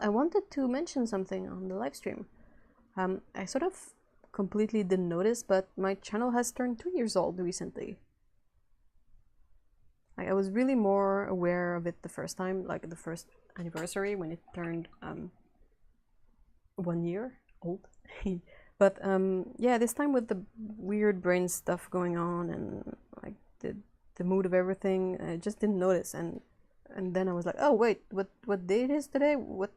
I wanted to mention something on the live stream. I sort of completely didn't notice, but my channel has turned 2 years old recently. Like, I was really more aware of it the first time, like the first anniversary when it turned 1 year old. But yeah, this time with the weird brain stuff going on and like the mood of everything, I just didn't notice, and then I was like, oh wait, what day it is today? What?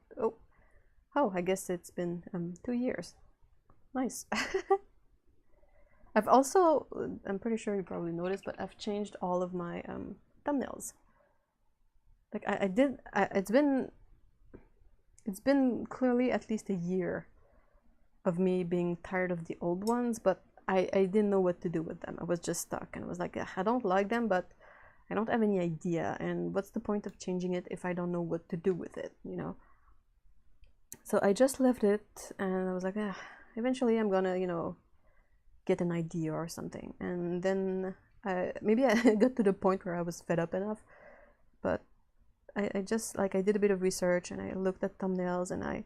Oh, I guess it's been 2 years. Nice. I've also, I'm pretty sure you probably noticed, but I've changed all of my thumbnails. Like it's been clearly at least a year of me being tired of the old ones, but I didn't know what to do with them. I was just stuck, and I was like, I don't like them, but I don't have any idea, and what's the point of changing it if I don't know what to do with it, you know? So I just left it, and I was like, eventually I'm gonna, you know, get an idea or something. And then maybe I got to the point where I was fed up enough, but I just, like, I did a bit of research, and I looked at thumbnails, and I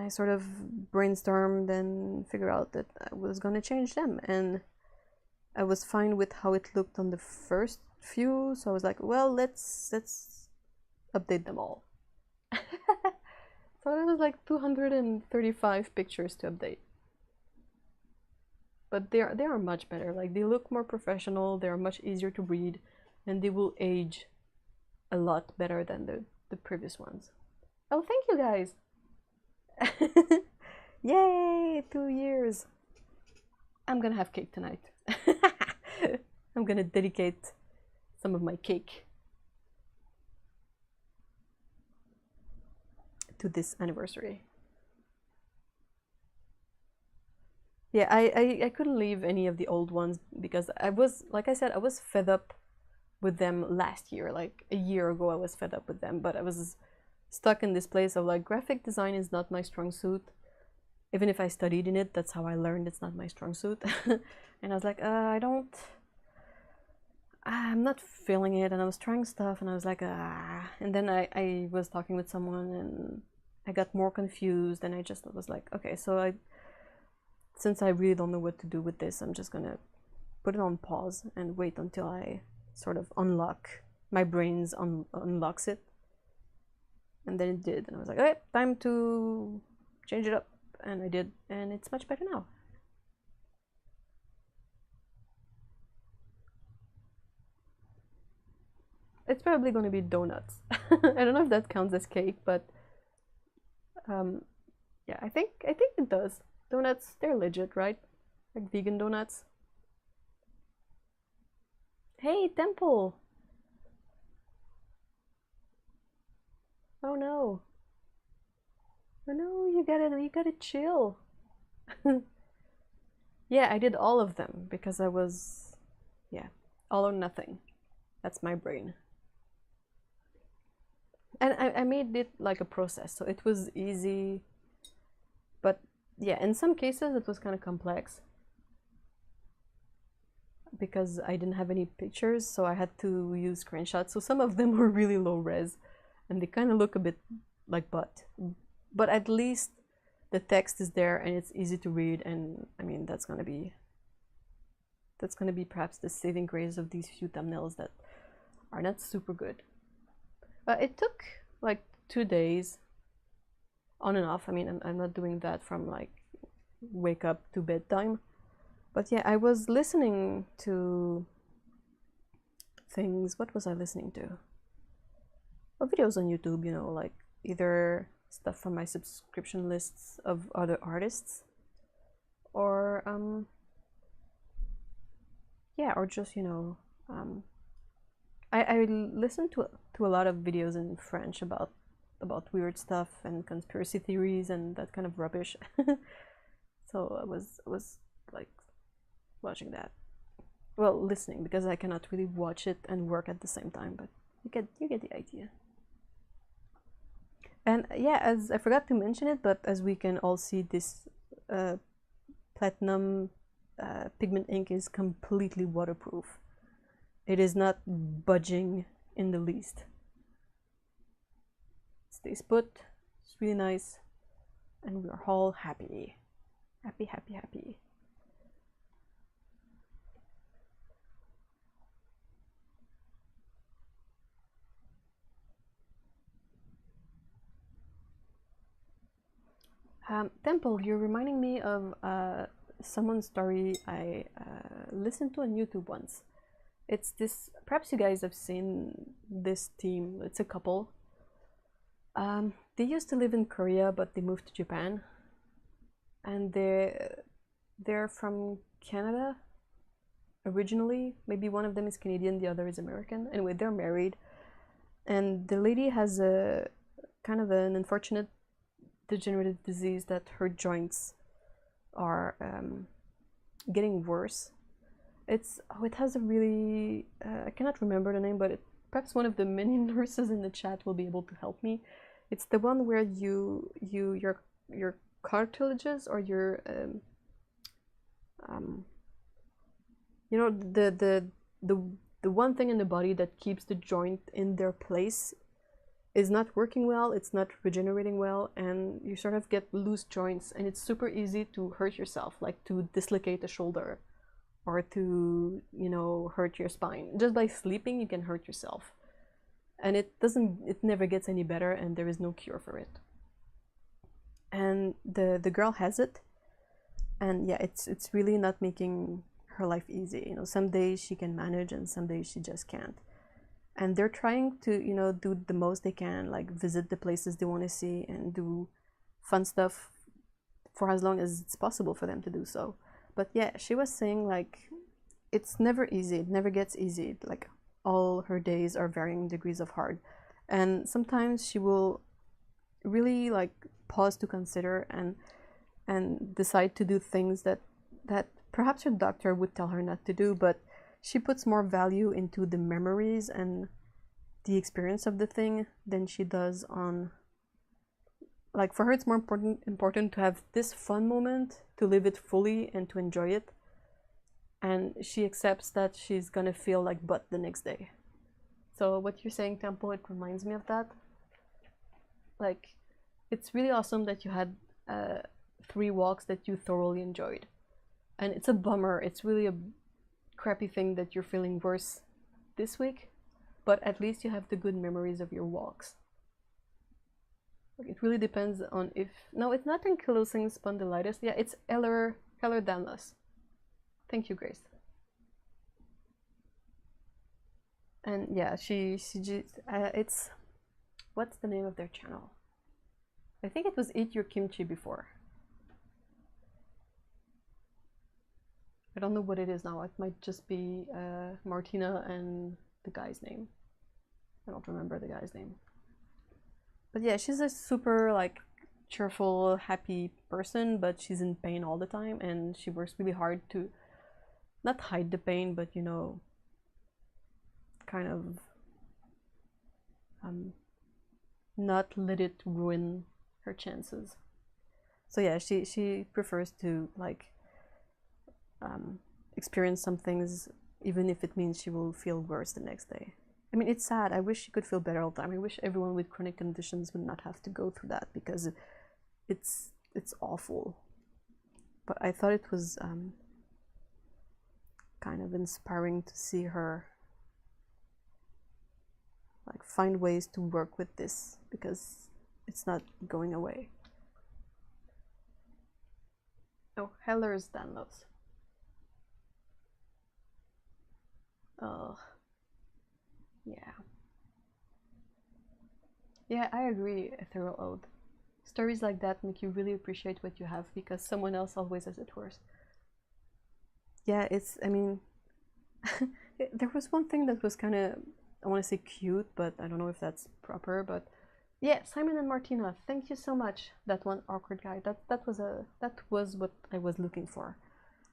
sort of brainstormed and figured out that I was gonna change them, and I was fine with how it looked on the first few, so I was like, well, let's update them all. So it was like 235 pictures to update, but they are much better. Like, they look more professional, they are much easier to read, and they will age a lot better than the previous ones. Oh, thank you guys. Yay, 2 years. I'm gonna have cake tonight. I'm gonna dedicate some of my cake to this anniversary. Yeah, I couldn't leave any of the old ones because I was, like I said, I was fed up with them last year. Like a year ago I was fed up with them, but I was stuck in this place of like, graphic design is not my strong suit. Even if I studied in it, that's how I learned it's not my strong suit. And I was like, I'm not feeling it, and I was trying stuff, and I was like, and then I was talking with someone, and I got more confused, and I just was like, okay, so since I really don't know what to do with this, I'm just gonna put it on pause and wait until I sort of unlock, my brains unlocks it. And then it did, and I was like, okay, time to change it up, and I did, and it's much better now. It's probably going to be donuts. I don't know if that counts as cake, but yeah, I think it does. Donuts, they're legit, right? Like vegan donuts. Hey, Temple! Oh no. Oh no, you gotta chill. Yeah, I did all of them because I was, yeah, all or nothing. That's my brain. And I made it like a process, so it was easy. But yeah, in some cases it was kind of complex because I didn't have any pictures, so I had to use screenshots. So some of them were really low res, and they kind of look a bit like butt. But at least the text is there and it's easy to read, and I mean that's gonna be perhaps the saving grace of these few thumbnails that are not super good. It took like 2 days on and off. I mean, I'm not doing that from like wake up to bedtime, but yeah, I was listening to things. What was I listening to? Oh, videos on YouTube, you know, like either stuff from my subscription lists of other artists, or yeah, or just, you know, I listened to a lot of videos in French about weird stuff and conspiracy theories and that kind of rubbish. So I was like watching that, well, listening, because I cannot really watch it and work at the same time, but you get the idea. And yeah, as I forgot to mention it, but as we can all see, this platinum pigment ink is completely waterproof. It is not budging in the least. It stays put, It's really nice, and we are all happy. Happy, happy, happy. Temple, you're reminding me of someone's story I listened to on YouTube once. It's this, perhaps you guys have seen this team. It's a couple. They used to live in Korea, but they moved to Japan. And they're from Canada originally. Maybe one of them is Canadian, the other is American. Anyway, they're married. And the lady has a kind of an unfortunate degenerative disease that her joints are getting worse. It has a really I cannot remember the name, but perhaps one of the many nurses in the chat will be able to help me. It's the one where your cartilages or your you know, the one thing in the body that keeps the joint in their place is not working well, it's not regenerating well, and you sort of get loose joints, and it's super easy to hurt yourself, like to dislocate a shoulder or to, you know, hurt your spine. Just by sleeping, you can hurt yourself. And it never gets any better, and there is no cure for it. And the girl has it, and yeah, it's really not making her life easy. You know, some days she can manage, and some days she just can't. And they're trying to, you know, do the most they can, like visit the places they want to see and do fun stuff for as long as it's possible for them to do so. But yeah, she was saying, like, it's never easy, it never gets easy. Like, all her days are varying degrees of hard, and sometimes she will really like pause to consider and decide to do things that perhaps her doctor would tell her not to do, but she puts more value into the memories and the experience of the thing than she does on, like, for her it's more important to have this fun moment, to live it fully and to enjoy it, and she accepts that she's gonna feel like butt the next day. So what you're saying, Temple, it reminds me of that. Like, it's really awesome that you had 3 walks that you thoroughly enjoyed, and it's a bummer, it's really a crappy thing that you're feeling worse this week, but at least you have the good memories of your walks. Like, it really depends on if... No, it's not ankylosing spondylitis. Yeah, it's Ehlers-Danlos. Thank you, Grace. And yeah, she just, it's... What's the name of their channel? I think it was Eat Your Kimchi before. I don't know what it is now. It might just be Martina and the guy's name. I don't remember the guy's name. But yeah, she's a super like cheerful, happy person, but she's in pain all the time, and she works really hard to not hide the pain, but, you know, kind of not let it ruin her chances. So yeah, she prefers to like experience some things, even if it means she will feel worse the next day. I mean, it's sad. I wish she could feel better all the time. I wish everyone with chronic conditions would not have to go through that, because it's awful. But I thought it was kind of inspiring to see her like find ways to work with this, because it's not going away. Oh, Ehlers-Danlos. Oh, yeah. Yeah, I agree, Ethereal Ode. Stories like that make you really appreciate what you have, because someone else always has it worse. Yeah, it's, I mean, there was one thing that was kind of, I want to say cute, but I don't know if that's proper, but yeah, Simon and Martina, thank you so much. That one awkward guy, that was what I was looking for.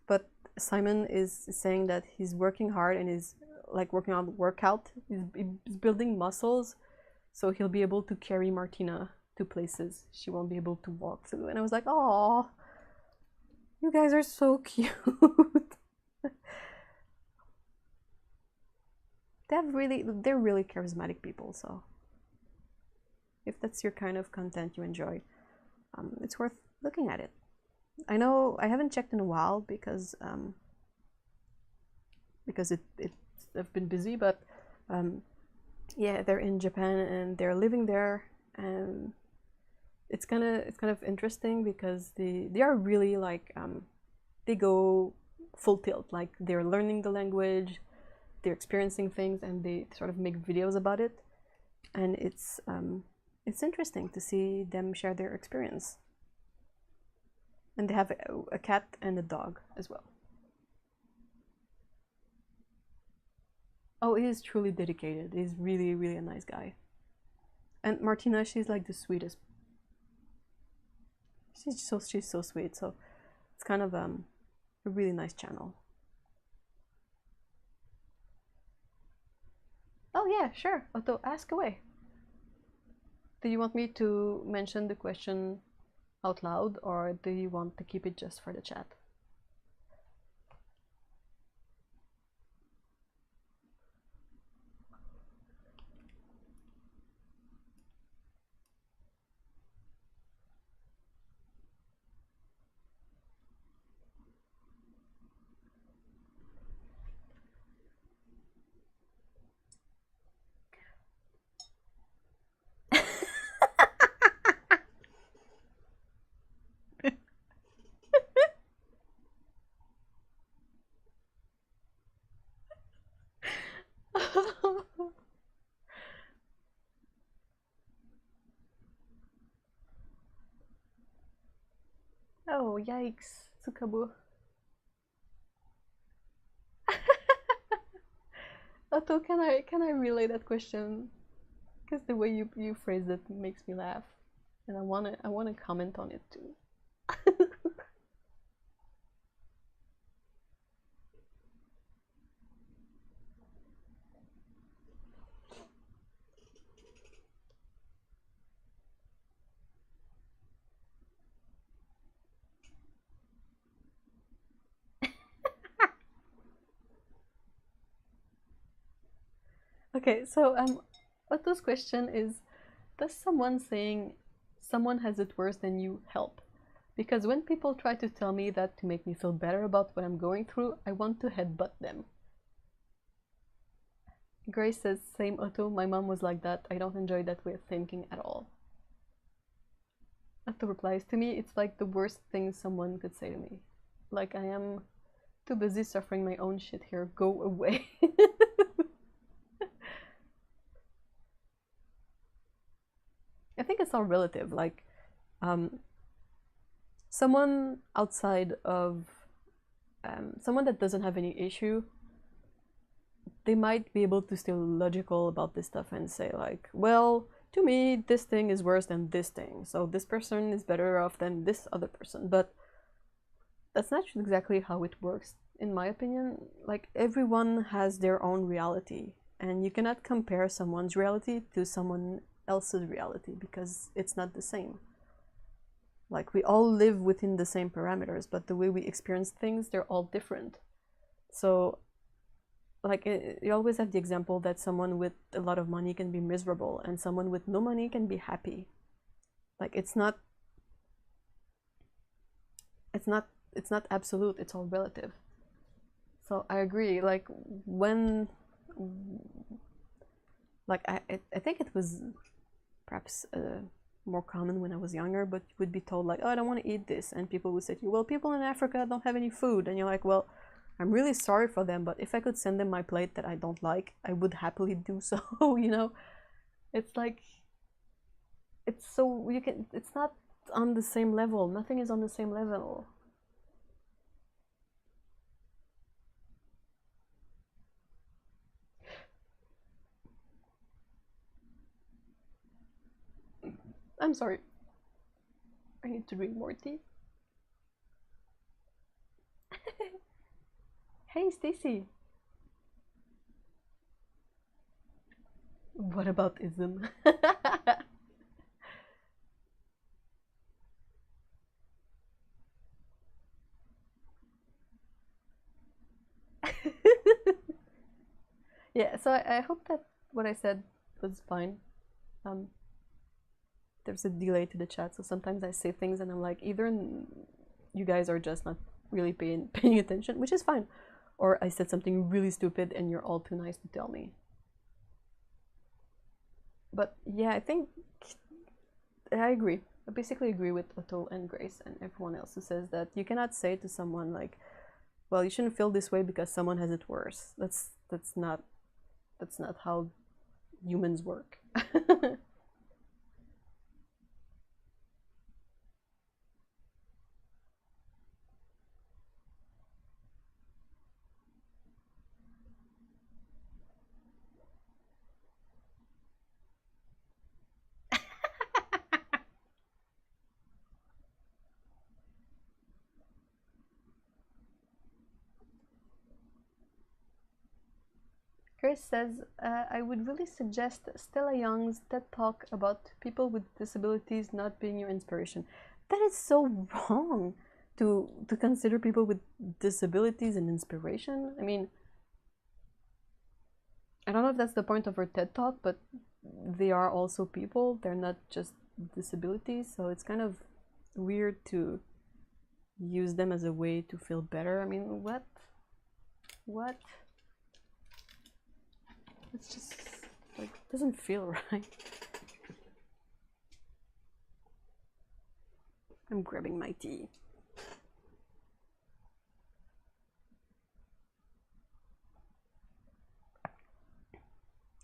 But Simon is saying that he's working hard and is like working on workout. He's building muscles, so he'll be able to carry Martina to places she won't be able to walk through. And I was like, oh, you guys are so cute. They're really charismatic people, so if that's your kind of content you enjoy, it's worth looking at it. I know I haven't checked in a while because I've been busy, but yeah, they're in Japan and they're living there, and it's kind of interesting because they are really like they go full tilt, like they're learning the language, they're experiencing things, and they sort of make videos about it, and it's interesting to see them share their experience. And they have a cat and a dog as well. Oh, he is truly dedicated. He's really, really a nice guy. And Martina, she's like the sweetest. She's so sweet. So it's kind of a really nice channel. Oh yeah, sure. Otto, ask away. Do you want me to mention the question out loud, or do you want to keep it just for the chat? Oh, yikes, Tsukabu. Otto, can I relay that question? Because the way you phrased it makes me laugh, and I wanna comment on it too. Okay, so Otto's question is, does someone saying someone has it worse than you help? Because when people try to tell me that to make me feel better about what I'm going through, I want to headbutt them. Grace says, same Otto, my mom was like that. I don't enjoy that way of thinking at all. Otto replies, to me, it's like the worst thing someone could say to me. Like, I am too busy suffering my own shit here. Go away. I think it's all relative. Like, someone outside of someone that doesn't have any issue, they might be able to still logical about this stuff and say like, well, to me, this thing is worse than this thing, so this person is better off than this other person. But that's not exactly how it works, in my opinion. Like, everyone has their own reality, and you cannot compare someone's reality to someone else's reality because it's not the same. Like, we all live within the same parameters, but the way we experience things, they're all different. So, like, you always have the example that someone with a lot of money can be miserable, and someone with no money can be happy. Like, it's not absolute, it's all relative. So I agree. Like, when, like, I think it was perhaps more common when I was younger, but you would be told like, oh, I don't want to eat this, and people would say to you, well, people in Africa don't have any food, and you're like, well, I'm really sorry for them, but if I could send them my plate that I don't like, I would happily do so. You know, it's like, it's so, you can, it's not on the same level. Nothing is on the same level. I'm sorry. I need to drink more tea. Hey, Stacy. What about ism? Yeah, so I hope that what I said was fine. Um, there's a delay to the chat, so sometimes I say things and I'm like, either you guys are just not really paying attention, which is fine, or I said something really stupid and you're all too nice to tell me. But yeah, I think I agree. I basically agree with Otto and Grace and everyone else who says that you cannot say to someone like, well, you shouldn't feel this way because someone has it worse. That's not how humans work. Chris says, I would really suggest Stella Young's TED Talk about people with disabilities not being your inspiration. That is so wrong to consider people with disabilities an inspiration. I mean, I don't know if that's the point of her TED Talk, but they are also people. They're not just disabilities, so it's kind of weird to use them as a way to feel better. I mean, what? What? It's just like doesn't feel right. I'm grabbing my tea.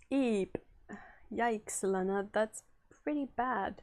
Eep. Yikes, Lana, that's pretty bad.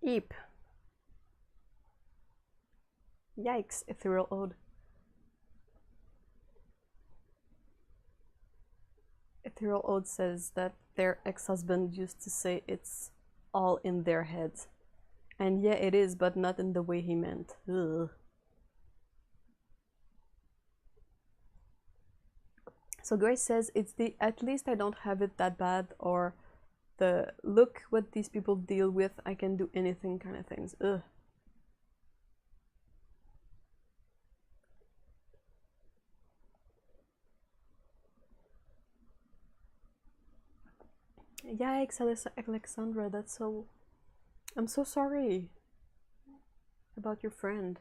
Eep. Yikes, Ethereal Ode. Ethereal Ode says that their ex-husband used to say it's all in their heads. And yeah, it is, but not in the way he meant. Ugh. So Grace says it's the at least I don't have it that bad, or the look what these people deal with, I can do anything kind of things. Ugh. Yikes, Alexandra, that's so... I'm so sorry about your friend.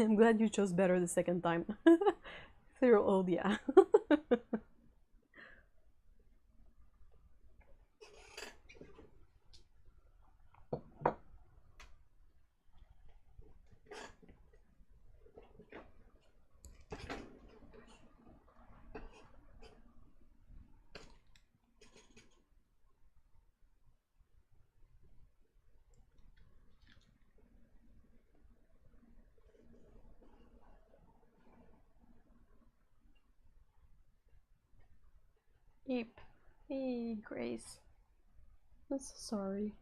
I'm glad you chose better the second time. They're old, yeah. Eep. Hey, Grace. I'm so sorry.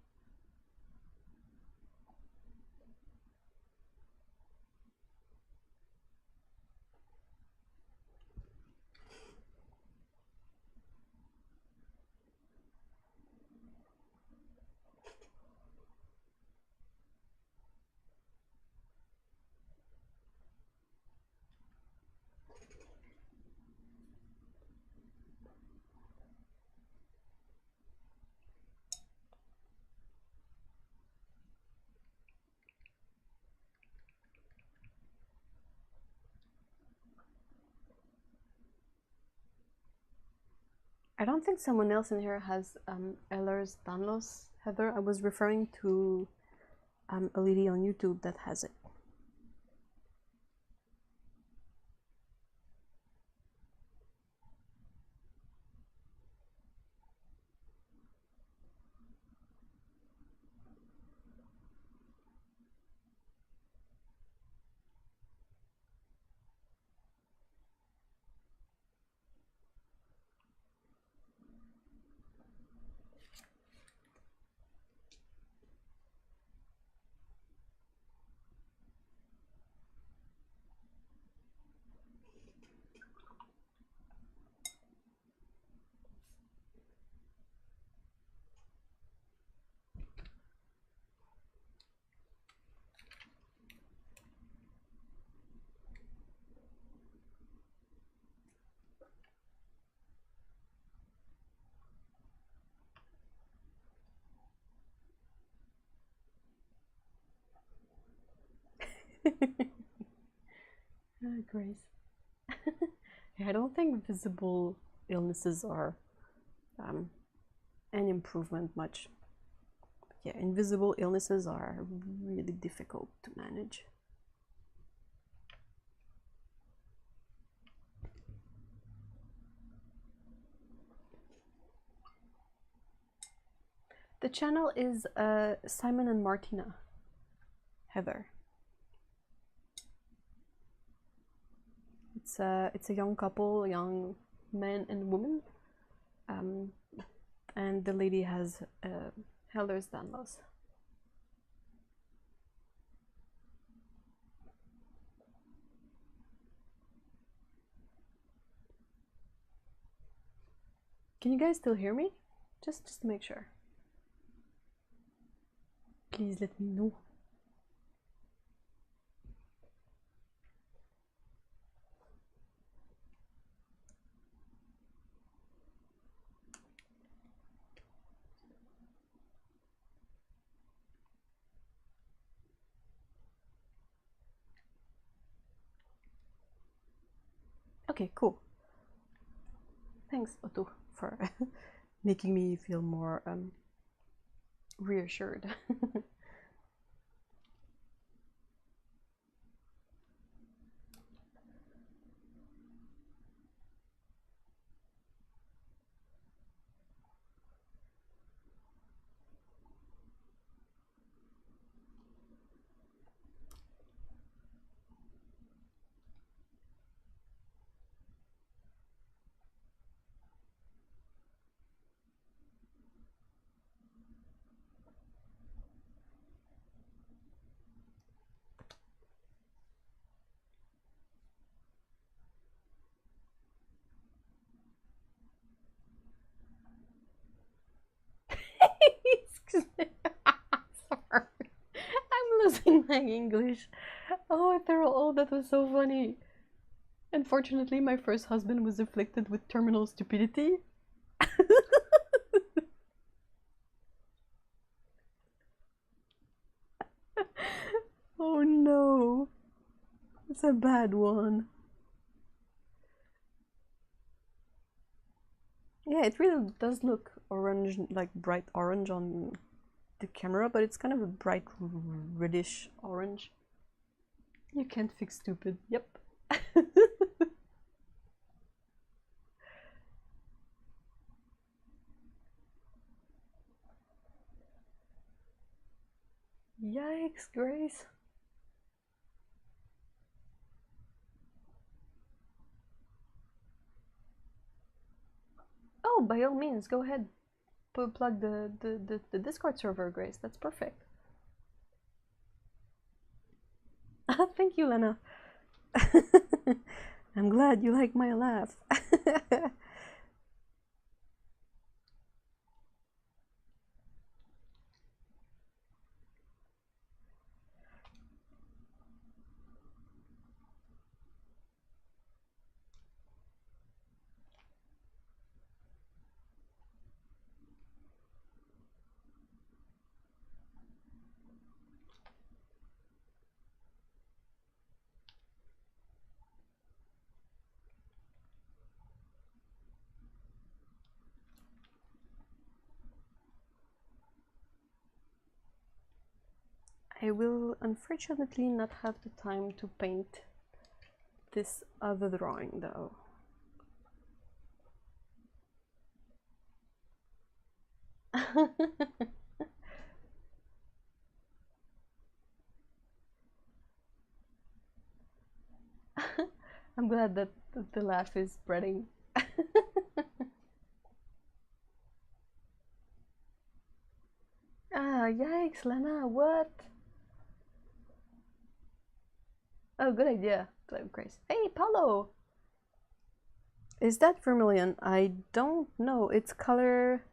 I don't think someone else in here has Ehlers Danlos, Heather. I was referring to a lady on YouTube that has it. Grace. Yeah, I don't think visible illnesses are an improvement much. Yeah, invisible illnesses are really difficult to manage. The channel is Simon and Martina. Heather. It's a young couple, young man and woman, and the lady has Ehlers-Danlos. Can you guys still hear me? Just to make sure. Please let me know. Okay, cool. Thanks, Otto, for making me feel more reassured. Sorry. I'm losing my English. Oh, Thurl, that was so funny. Unfortunately, my first husband was afflicted with terminal stupidity. Oh no. It's a bad one. Yeah, it really does look orange, like bright orange on the camera, but it's kind of a bright reddish orange. You can't fix stupid. Yep. Yikes, Grace. Oh, by all means, go ahead. Plug the Discord server, Grace. That's perfect. Thank you, Lena. I'm glad you like my laugh. I will unfortunately not have the time to paint this other drawing though. I'm glad that the laugh is spreading. Ah, yikes, Lena, what? Oh, good idea. Grace. Hey, Paulo! Is that vermilion? I don't know. It's color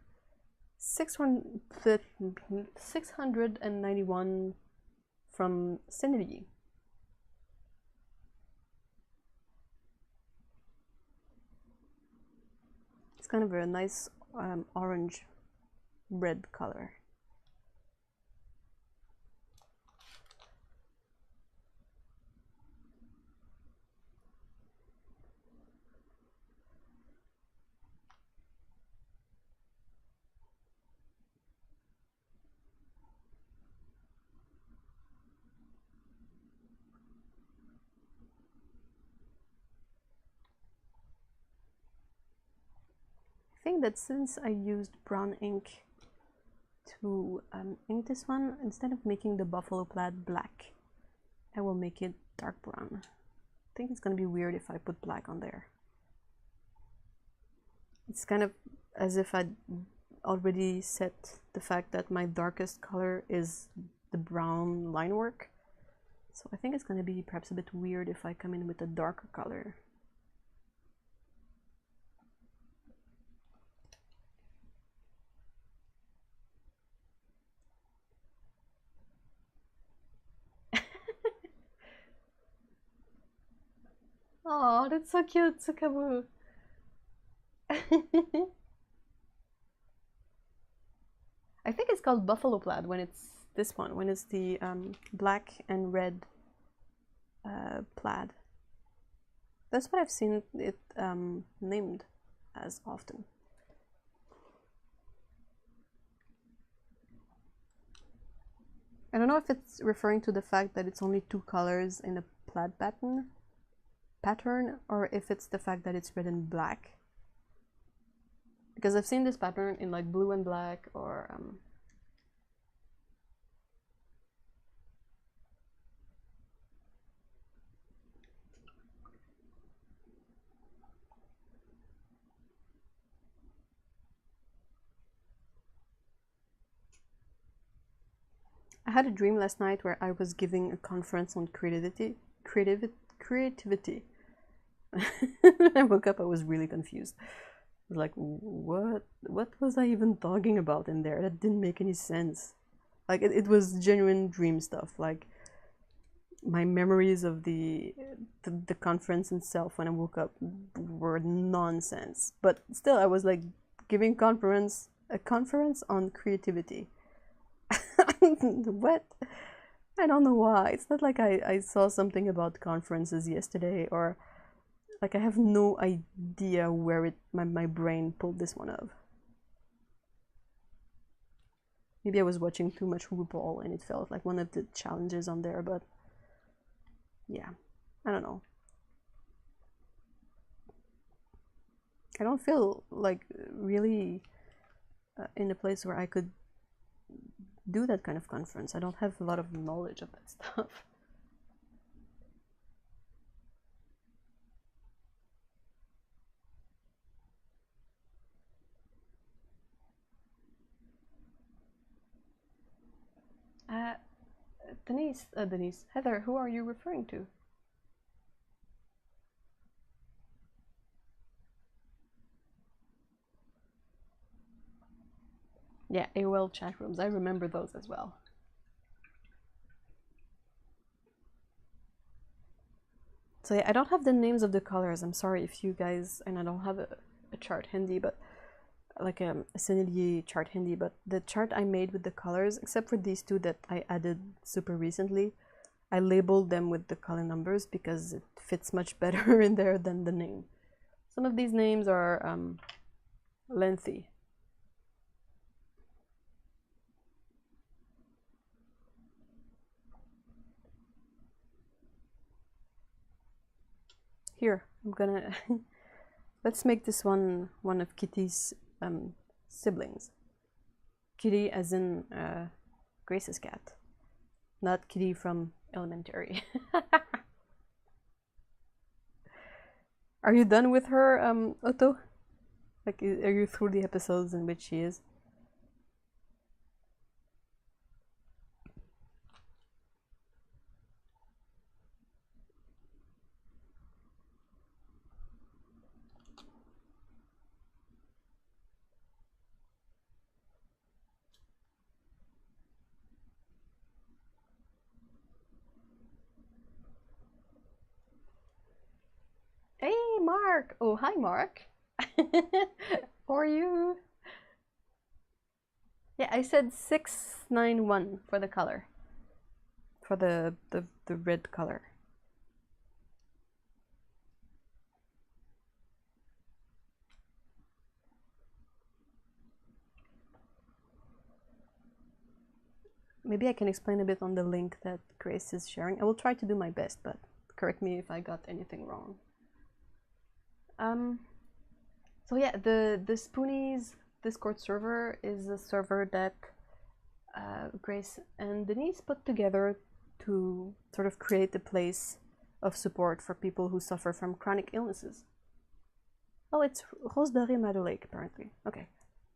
691 from Synergy. It's kind of a nice orange red color. think that since I used brown ink to ink this one, instead of making the buffalo plaid black, I will make it dark brown. I think it's gonna be weird if I put black on there. It's kind of as if I'd already set the fact that my darkest color is the brown line work. So I think it's gonna be perhaps a bit weird if I come in with a darker color. Oh, that's so cute, Tsukabu. I think it's called buffalo plaid when it's this one, when it's the black and red plaid. That's what I've seen it named as often. I don't know if it's referring to the fact that it's only two colors in a plaid pattern, or if it's the fact that it's red and black. Because I've seen this pattern in like blue and black, or I had a dream last night where I was giving a conference on creativity. When I woke up, I was really confused. I was like, what was I even talking about in there? That didn't make any sense. Like, it was genuine dream stuff. Like, my memories of the conference itself when I woke up were nonsense. But still, I was like giving a conference on creativity. What? I don't know why. It's not like I saw something about conferences yesterday, or like I have no idea where my brain pulled this one up. Maybe I was watching too much RuPaul and it felt like one of the challenges on there, but yeah, I don't know. I don't feel like really in a place where I could do that kind of conference. I don't have a lot of knowledge of that stuff. Denise, Heather, who are you referring to? Yeah, AOL chat rooms. I remember those as well. So yeah, I don't have the names of the colors. I'm sorry if you guys, and I don't have a chart handy, but like a Sennelier chart handy, but the chart I made with the colors, except for these two that I added super recently, I labeled them with the color numbers because it fits much better in there than the name. Some of these names are lengthy. Here, I'm gonna let's make this one of Kitty's siblings. Kitty as in Grace's cat, not Kitty from Elementary. Are you done with her, Otto? Like, are you through the episodes in which she is? Hey, Mark! Oh, hi, Mark. How are you? Yeah, I said 691 for the color. For the red color. Maybe I can explain a bit on the link that Grace is sharing. I will try to do my best, but correct me if I got anything wrong. So So yeah, the Spoonies Discord server is a server that Grace and Denise put together to sort of create a place of support for people who suffer from chronic illnesses. Oh, it's Rose Dorée Meadow Lake, apparently. Okay.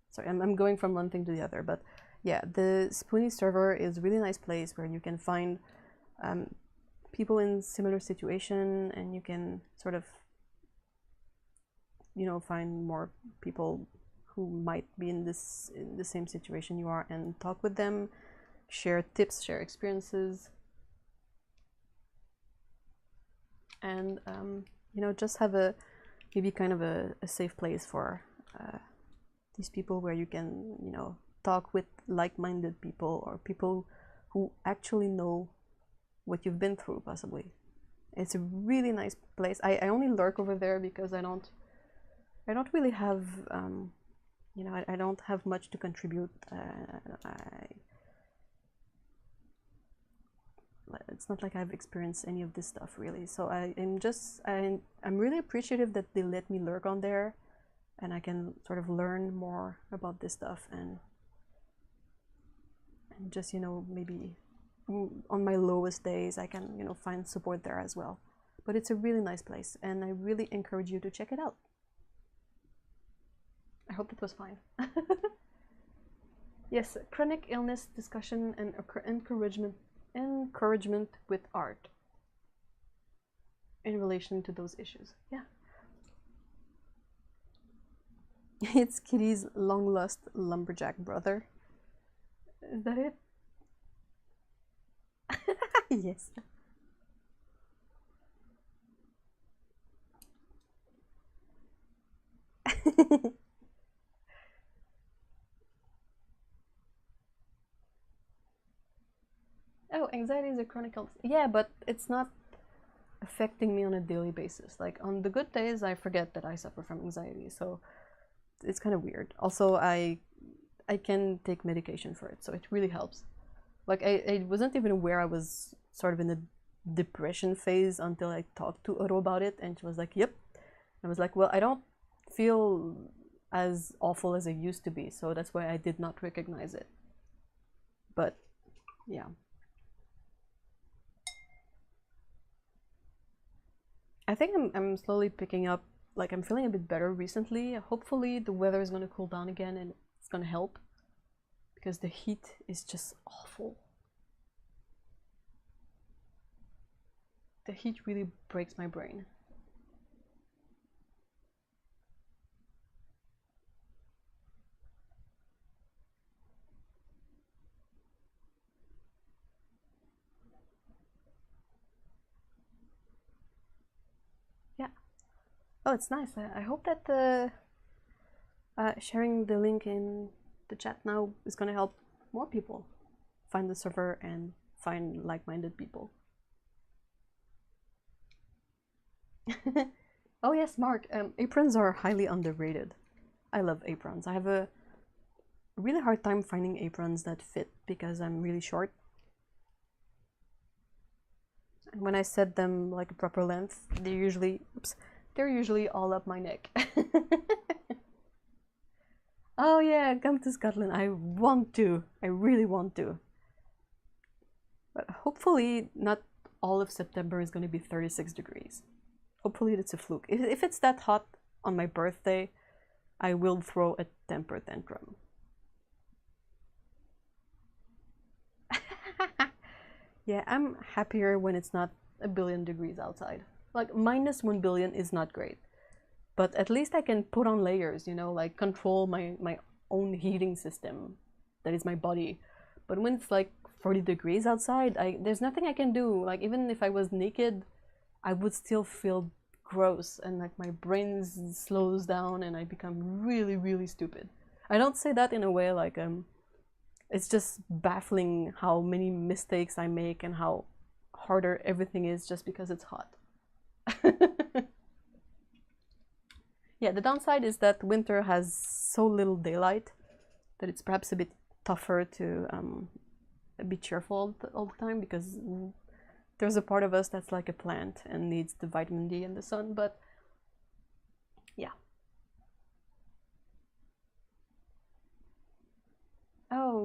Sorry, I'm going from one thing to the other, but yeah, the Spoonie server is a really nice place where you can find people in similar situation, and you can sort of, you know, find more people who might be in the same situation you are and talk with them, share tips, share experiences, and you know, just have a maybe kind of a safe place for these people where you can, you know, talk with like-minded people or people who actually know what you've been through, possibly. It's a really nice place. I only lurk over there because I don't really have you know, I don't have much to contribute. It's not like I've experienced any of this stuff really, so I'm really appreciative that they let me lurk on there, and I can sort of learn more about this stuff, and just, you know, maybe on my lowest days I can, you know, find support there as well. But it's a really nice place, and I really encourage you to check it out. I hope that was fine. Yes, chronic illness discussion and encouragement with art in relation to those issues. Yeah. It's Kitty's long lost lumberjack brother. Is that it? Yes. Oh, anxiety is a chronic illness. Yeah, but it's not affecting me on a daily basis. Like on the good days, I forget that I suffer from anxiety, so it's kind of weird. Also, I can take medication for it, so it really helps. Like I wasn't even aware I was sort of in a depression phase until I talked to Oro about it, and she was like, "Yep." I was like, "Well, I don't feel as awful as I used to be, so that's why I did not recognize it." But yeah. I think I'm slowly picking up, like I'm feeling a bit better recently. Hopefully the weather is gonna cool down again and it's gonna help, because the heat is just awful. The heat really breaks my brain. Yeah. Oh, it's nice. I hope that sharing the link in the chat now is gonna help more people find the server and find like-minded people. Oh yes, Mark. Aprons are highly underrated. I love aprons. I have a really hard time finding aprons that fit because I'm really short. And when I set them like a proper length, they're usually all up my neck. Oh yeah, come to Scotland. I want to. I really want to. But hopefully not all of September is going to be 36 degrees. Hopefully it's a fluke. If it's that hot on my birthday, I will throw a temper tantrum. Yeah, I'm happier when it's not a billion degrees outside. Like -1 billion is not great, but at least I can put on layers, you know, like control my own heating system. That is my body. But when it's like 40 degrees outside, there's nothing I can do. Like even if I was naked, I would still feel gross, and like my brain slows down and I become really, really stupid. I don't say that in a way like it's just baffling how many mistakes I make and how harder everything is just because it's hot. Yeah, the downside is that winter has so little daylight that it's perhaps a bit tougher to be cheerful all the time, because there's a part of us that's like a plant and needs the vitamin D and the sun. But yeah,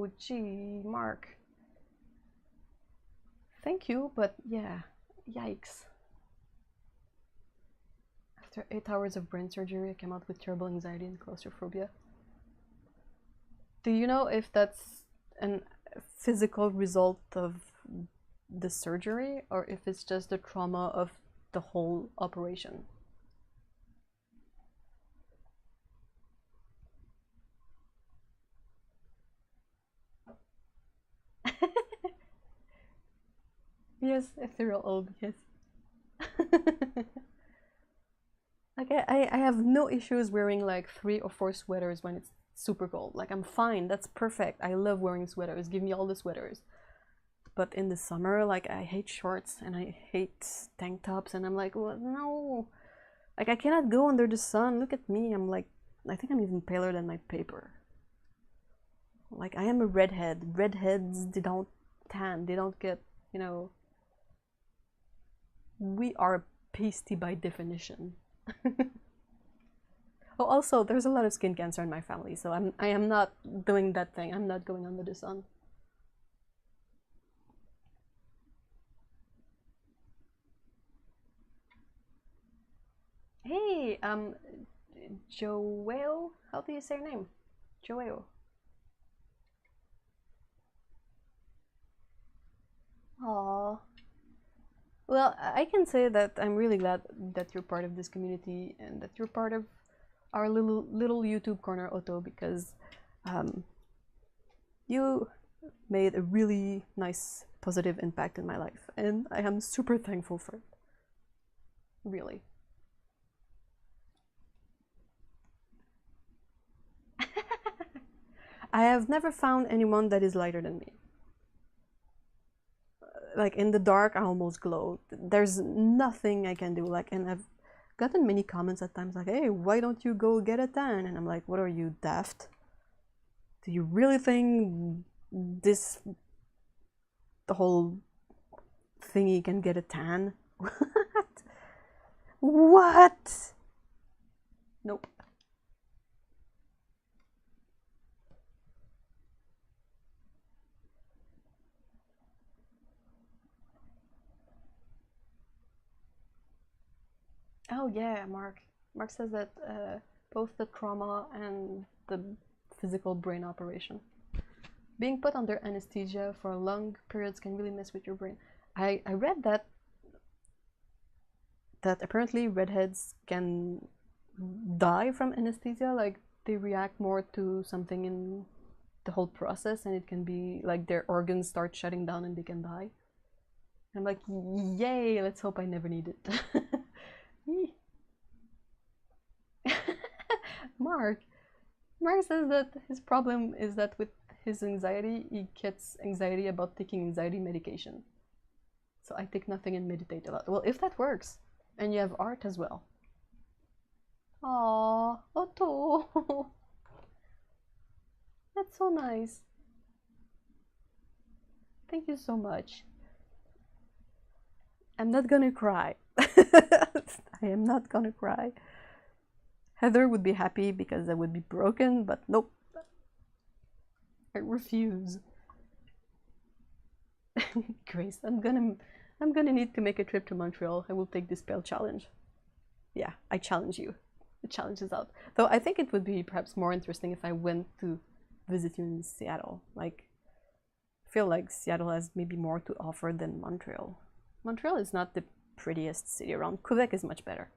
Oh, gee, Mark. Thank you, but yeah, yikes. After 8 hours of brain surgery, I came out with terrible anxiety and claustrophobia. Do you know if that's a physical result of the surgery or if it's just the trauma of the whole operation? Yes, ethereal old, yes. Like I have no issues wearing like 3 or 4 sweaters when it's super cold. Like I'm fine, that's perfect. I love wearing sweaters. Give me all the sweaters. But in the summer, like I hate shorts and I hate tank tops and I'm like, well, no. Like I cannot go under the sun. Look at me. I'm like, I think I'm even paler than my paper. Like I am a redhead. Redheads, they don't tan. They don't get, you know, we are pasty by definition. Oh, also, there's a lot of skin cancer in my family, so I am not doing that thing. I'm not going under the sun. Hey, Joel, how do you say your name? Joel. Aww. Well, I can say that I'm really glad that you're part of this community and that you're part of our little YouTube corner, Otto, because you made a really nice positive impact in my life, and I am super thankful for it. Really. I have never found anyone that is lighter than me. Like in the dark, I almost glow. There's nothing I can do. Like, and I've gotten many comments at times like, "Hey, why don't you go get a tan?" And I'm like, "What are you, daft? Do you really think this the whole thingy can get a tan? What? What? Nope." Oh yeah, Mark. Mark says that both the trauma and the physical brain operation. Being put under anesthesia for long periods can really mess with your brain. I read that apparently redheads can die from anesthesia, like they react more to something in the whole process and it can be like their organs start shutting down and they can die. I'm like, yay, let's hope I never need it. Mark. Mark says that his problem is that with his anxiety, he gets anxiety about taking anxiety medication. So I take nothing and meditate a lot. Well, if that works, and you have art as well. Aww, Otto. That's so nice. Thank you so much. I'm not gonna cry. I am not gonna cry. Heather would be happy because I would be broken, but nope. I refuse. Grace, I'm gonna need to make a trip to Montreal. I will take this spell challenge. Yeah, I challenge you. The challenge is out. Though I think it would be perhaps more interesting if I went to visit you in Seattle. Like, I feel like Seattle has maybe more to offer than Montreal. Montreal is not the prettiest city around. Quebec is much better.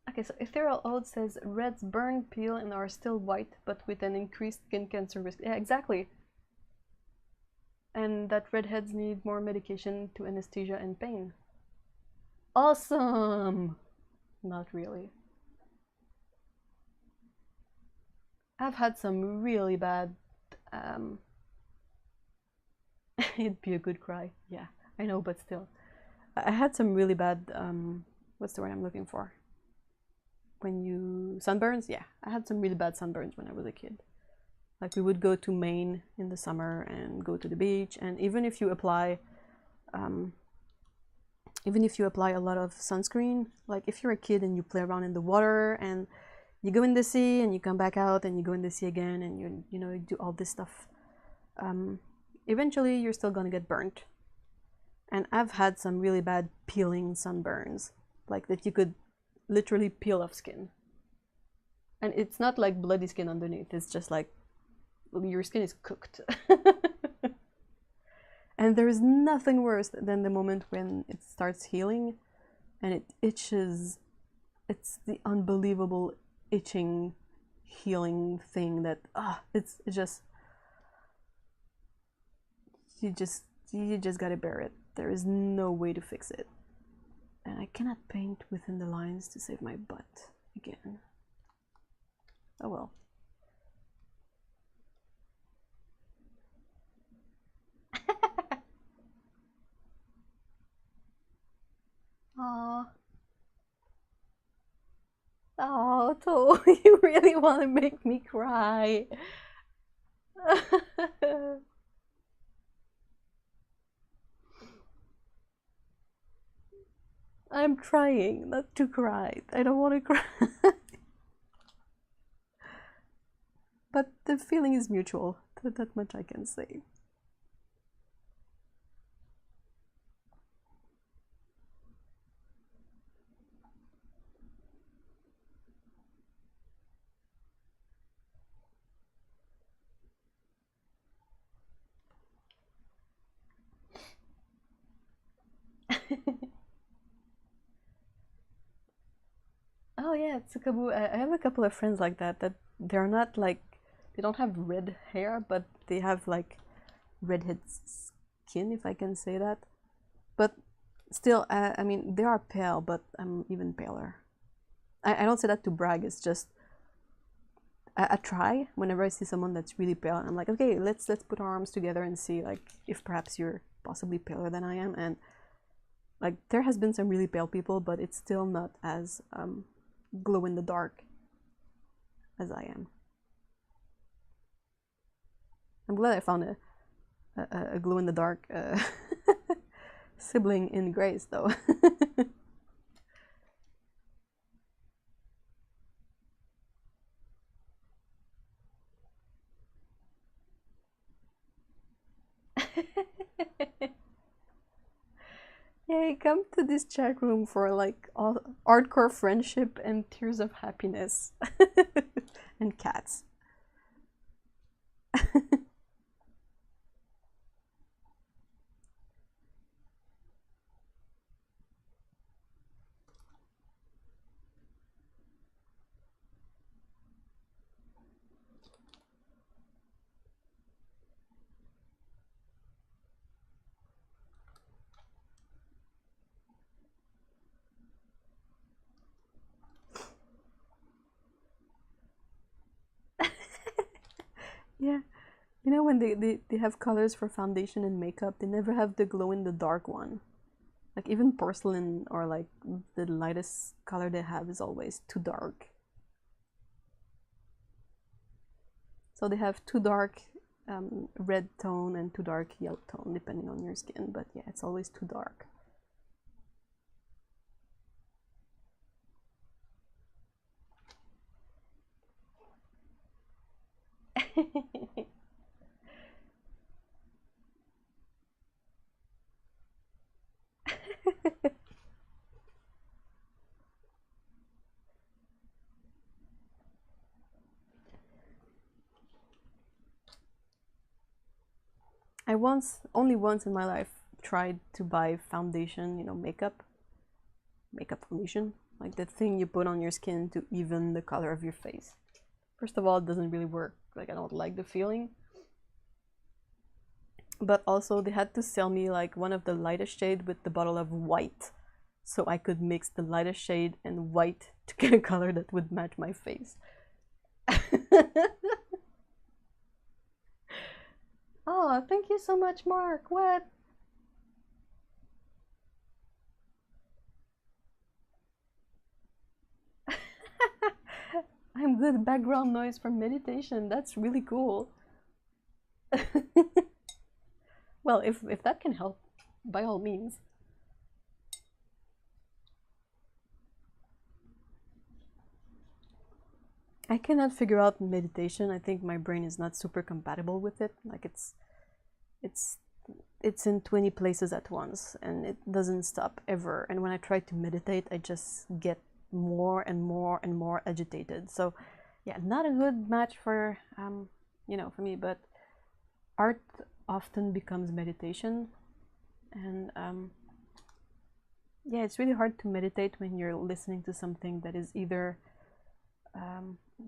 Okay, so Ethereal Ode says reds burn, peel, and are still white, but with an increased skin cancer risk. Yeah, exactly. And that redheads need more medication to anesthesia and pain. Awesome! Not really. I've had some really bad. It'd be a good cry. Yeah, I know, but still. I had some really bad. What's the word I'm looking for? When you sunburns, yeah, I had some really bad sunburns when I was a kid. Like we would go to Maine in the summer and go to the beach, and even if you apply even if you apply a lot of sunscreen, like if you're a kid and you play around in the water and you go in the sea and you come back out and you go in the sea again and you know, you do all this stuff, eventually you're still gonna get burnt. And I've had some really bad peeling sunburns, like that you could literally peel off skin. And it's not like bloody skin underneath, it's just like your skin is cooked. And there is nothing worse than the moment when it starts healing and it itches. It's the unbelievable itching, healing thing that, it's just, you just gotta bear it. There is no way to fix it. And I cannot paint within the lines to save my butt again. Oh well. Aww. Oh, To, you really want to make me cry. I'm trying not to cry. I don't want to cry. But the feeling is mutual. That much I can say. Oh yeah, Tsukabu. I have a couple of friends like that. That they're not like, they don't have red hair, but they have like redhead skin, if I can say that. But still, I mean, they are pale, but I'm even paler. I don't say that to brag. It's just I try whenever I see someone that's really pale. I'm like, okay, let's put our arms together and see like if perhaps you're possibly paler than I am. And like there has been some really pale people, but it's still not as glow in the dark as I am. I'm glad I found a glow in the dark sibling in Grace, though. Yay, come to this chat room for like hardcore friendship and tears of happiness. And cats. Yeah, you know when they have colors for foundation and makeup, they never have the glow in the dark one. Like even porcelain or like the lightest color they have is always too dark. So they have too dark red tone and too dark yellow tone depending on your skin, but yeah, it's always too dark. I only once in my life, tried to buy foundation, you know, makeup foundation, like the thing you put on your skin to even the color of your face. First of all, it doesn't really work. Like, I don't like the feeling. But also, they had to sell me like one of the lightest shade with the bottle of white, so I could mix the lightest shade and white to get a color that would match my face. Oh, thank you so much, Mark. What? I'm good background noise from meditation. That's really cool. Well, if that can help, by all means. I cannot figure out meditation. I think my brain is not super compatible with it. Like it's it's in 20 places at once and it doesn't stop ever. And when I try to meditate, I just get more and more and more agitated. So yeah, not a good match for you know, for me. But art often becomes meditation, and yeah, it's really hard to meditate when you're listening to something that is either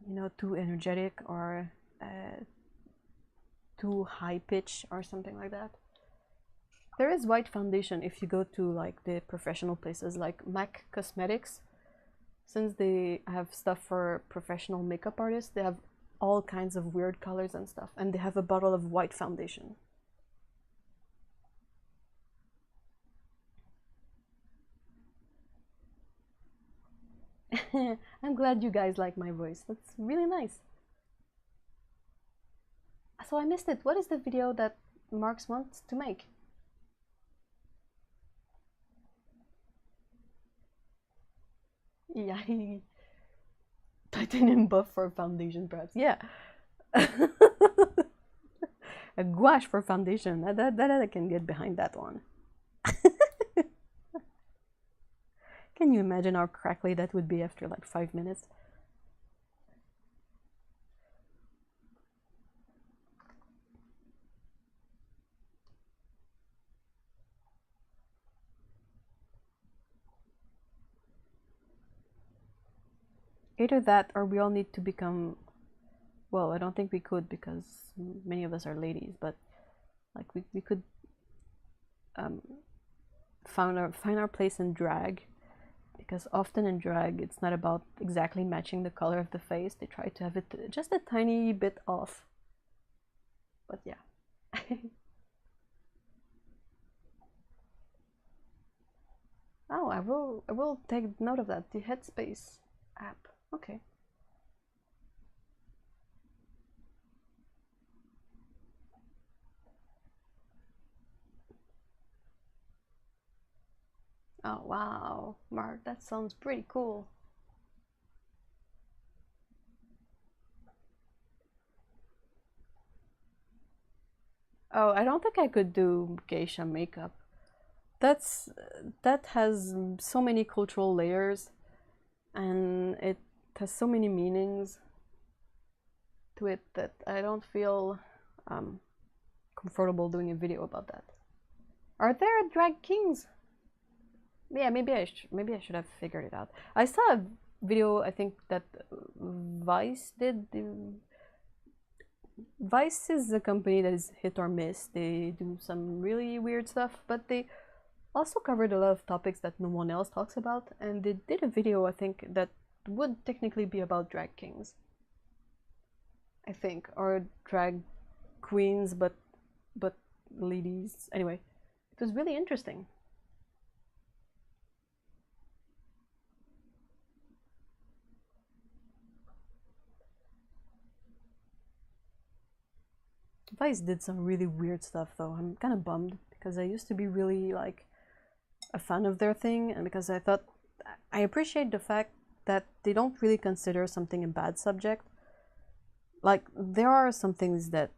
you know, too energetic or too high pitch or something like that. There is white foundation if you go to like the professional places like MAC Cosmetics. Since they have stuff for professional makeup artists, they have all kinds of weird colors and stuff, and they have a bottle of white foundation. I'm glad you guys like my voice. That's really nice. So I missed it. What is the video that Marks wants to make? Yeah, titanium buff for foundation, perhaps. Yeah. A gouache for foundation. That I can get behind that one. Can you imagine how crackly that would be after like 5 minutes? Either that or we all need to become, well, I don't think we could because many of us are ladies, but like we could find our place in drag, because often in drag it's not about exactly matching the color of the face. They try to have it just a tiny bit off. But yeah. Oh, I will take note of that. The Headspace app. Okay. Oh wow, Mark, that sounds pretty cool. Oh, I don't think I could do geisha makeup. That's that has so many cultural layers, and it has so many meanings to it that I don't feel um, comfortable doing a video about that. Are there drag kings? Yeah, maybe I should have figured it out. I saw a video, I think that Vice did. Vice is a company that is hit or miss. They do some really weird stuff, but they also covered a lot of topics that no one else talks about, and they did a video, I think, that would technically be about drag kings, I think, or drag queens, but ladies. Anyway, it was really interesting. Vice did some really weird stuff though. I'm kind of bummed because I used to be really like a fan of their thing, and because I thought I appreciate the fact that they don't really consider something a bad subject. Like there are some things that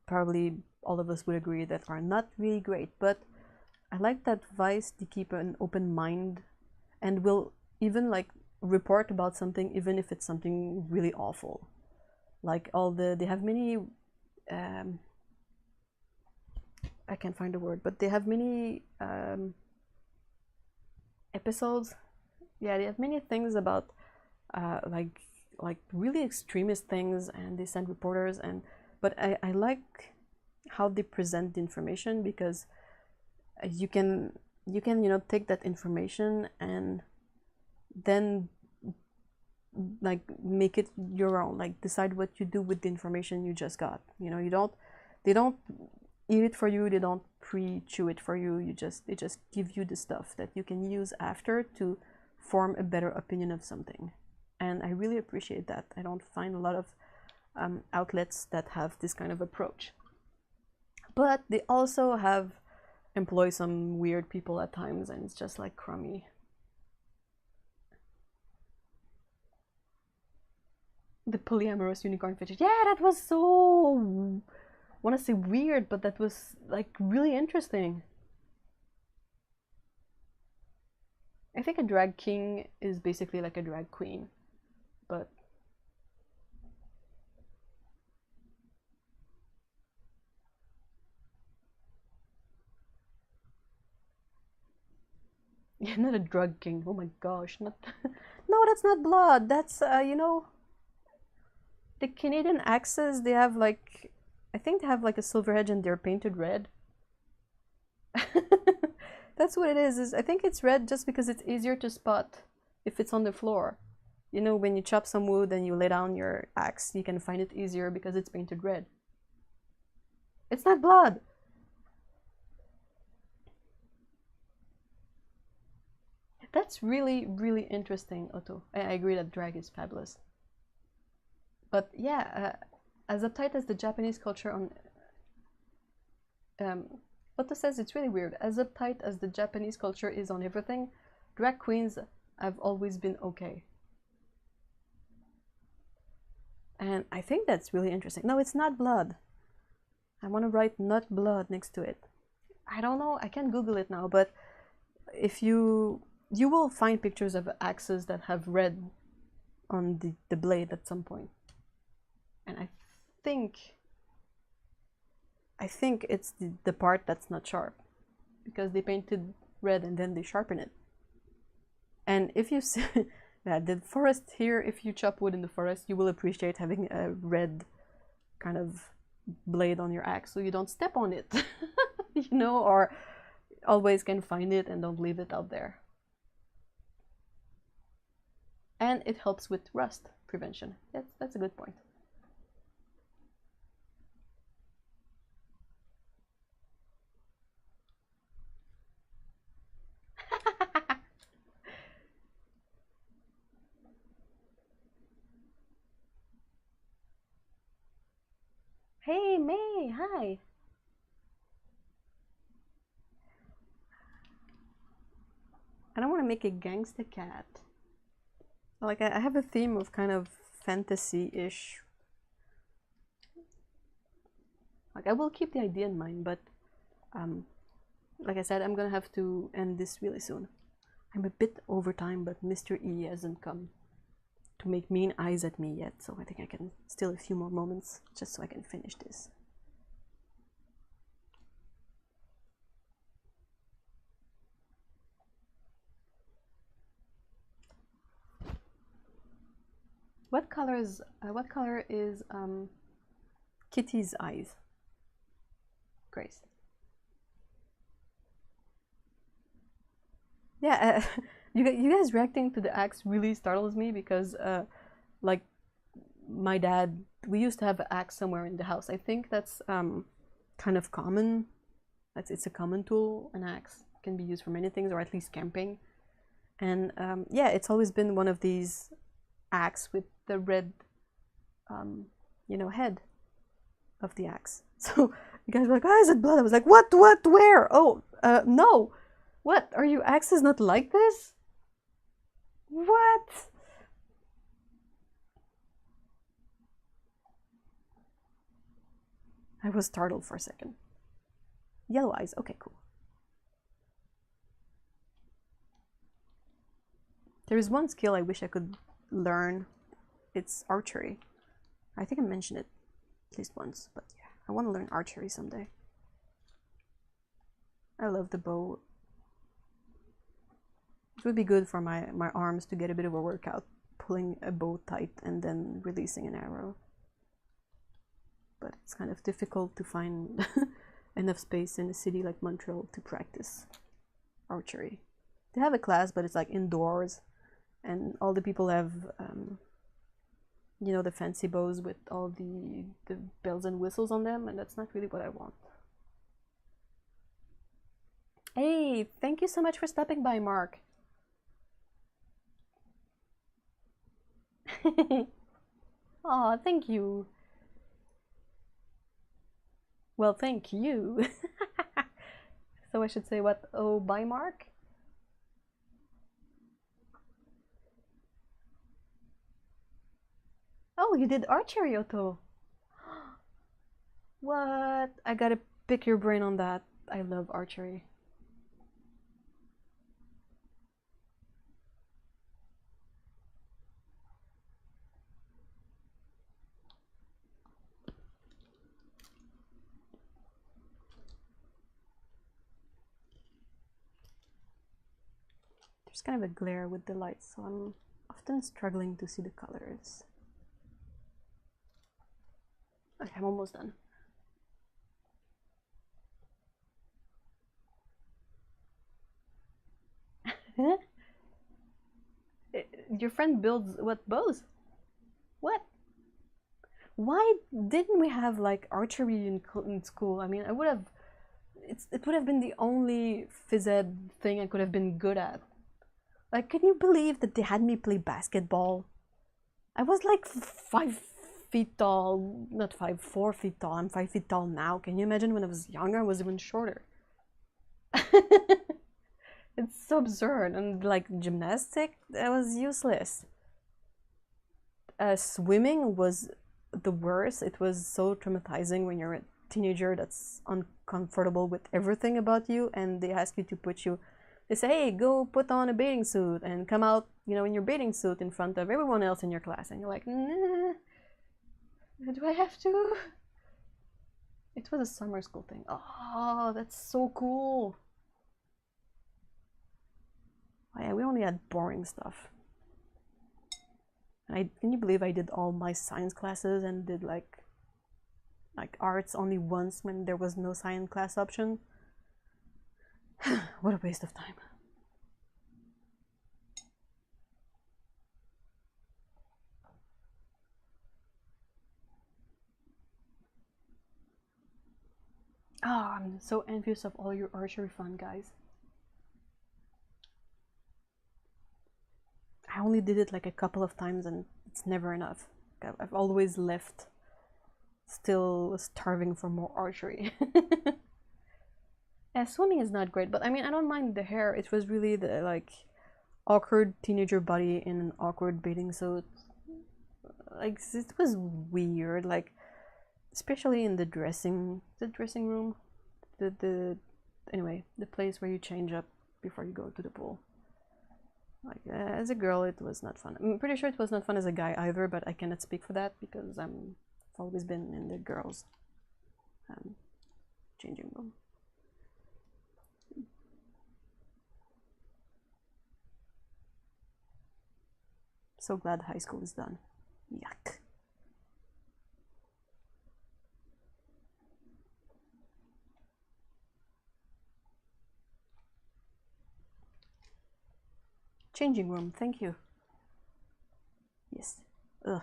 probably all of us would agree that are not really great, but I like that Vice they keep an open mind and will even like report about something even if it's something really awful. Like all they have many um, I can't find a word, but they have many episodes. Yeah, they have many things about uh, like like really extremist things, and they send reporters. And but I like how they present the information, because you can you know, take that information and then like make it your own, like decide what you do with the information you just got. You know, you don't they don't eat it for you, they don't pre-chew it for you. They just give you the stuff that you can use after to form a better opinion of something. And I really appreciate that. I don't find a lot of outlets that have this kind of approach, but they also have employ some weird people at times, and it's just like crummy. The polyamorous unicorn fidget. Yeah, that was so, I want to say weird, but that was like really interesting. I think a drag king is basically like a drag queen, but yeah, not a drug king. Oh my gosh, not. No, that's not blood. That's you know, the Canadian axes. They have like, I think they have like a silver edge and they're painted red. That's what it is. I think it's red just because it's easier to spot if it's on the floor. You know, when you chop some wood and you lay down your axe, you can find it easier because it's painted red. It's not blood. That's really, really interesting, Otto. I agree that drag is fabulous. But yeah, as uptight as the Japanese culture on Otto says it's really weird. As uptight as the Japanese culture is on everything, drag queens have always been okay. And I think that's really interesting. No, it's not blood. I want to write not blood next to it. I don't know, I can't Google it now, but if you will find pictures of axes that have red on the blade at some point. And I think it's the part that's not sharp, because they painted red and then they sharpen it. And if you see yeah, the forest here, if you chop wood in the forest, you will appreciate having a red kind of blade on your axe so you don't step on it. You know, or always can find it and don't leave it out there. And it helps with rust prevention. That's a good point. Hey May, hi. I don't want to make a gangsta cat. Like I have a theme of kind of fantasy-ish. Like I will keep the idea in mind, but like I said, I'm gonna have to end this really soon. I'm a bit over time, but Mr. E hasn't come to make mean eyes at me yet, so I think I can still a few more moments just so I can finish this. What color is Kitty's eyes? Grace. Yeah, you guys reacting to the axe really startles me because like my dad, we used to have an axe somewhere in the house. I think that's kind of common. It's a common tool. An axe can be used for many things, or at least camping. And yeah, it's always been one of these axe with the red, you know, head of the axe. So you guys were like, "Oh, is it blood?" I was like, "What? Where? Oh, no! What? Are you axes not like this? What?" I was startled for a second. Yellow eyes. Okay, cool. There is one skill I wish I could learn. It's archery. I think I mentioned it at least once, but yeah, I want to learn archery someday. I love the bow. It would be good for my arms to get a bit of a workout, pulling a bow tight and then releasing an arrow. But it's kind of difficult to find enough space in a city like Montreal to practice archery. They have a class, but it's like indoors, and all the people have you know, the fancy bows with all the bells and whistles on them, and that's not really what I want. Hey, thank you so much for stopping by, Mark. Aw, thank you. Well, thank you. So I should say what? Oh, bye, Mark? Oh, you did archery, Otto. What? I gotta pick your brain on that. I love archery. There's kind of a glare with the lights, so I'm often struggling to see the colors. Okay, I'm almost done. Your friend builds what, bows? What? Why didn't we have like archery in school? I mean, I would have. It would have been the only phys ed thing I could have been good at. Like, can you believe that they had me play basketball? I was like 5 feet tall, not 4 feet tall. I'm 5 feet tall now. Can you imagine when I was younger? I was even shorter. It's so absurd. And like gymnastic, that was useless. Swimming was the worst. It was so traumatizing when you're a teenager that's uncomfortable with everything about you, and they ask you to put you. They say, "Hey, go put on a bathing suit and come out, in your bathing suit in front of everyone else in your class." And you're like, "Nah, do I have to?" It was a summer school thing. Oh, that's so cool. Oh, yeah, we only had boring stuff. And can you believe I did all my science classes and did like arts only once when there was no science class option? What a waste of time. Oh, I'm so envious of all your archery fun, guys. I only did it like a couple of times and it's never enough. I've always left still starving for more archery. Yeah, swimming is not great, but I mean, I don't mind the hair. It was really the like awkward teenager body in an awkward bathing suit. Like it was weird, like especially in the dressing room, the anyway, the place where you change up before you go to the pool. Like as a girl, it was not fun. I'm pretty sure it was not fun as a guy either, but I cannot speak for that because I've always been in the girls' changing room. So glad high school is done. Yuck. Changing room, thank you. Yes. Ugh.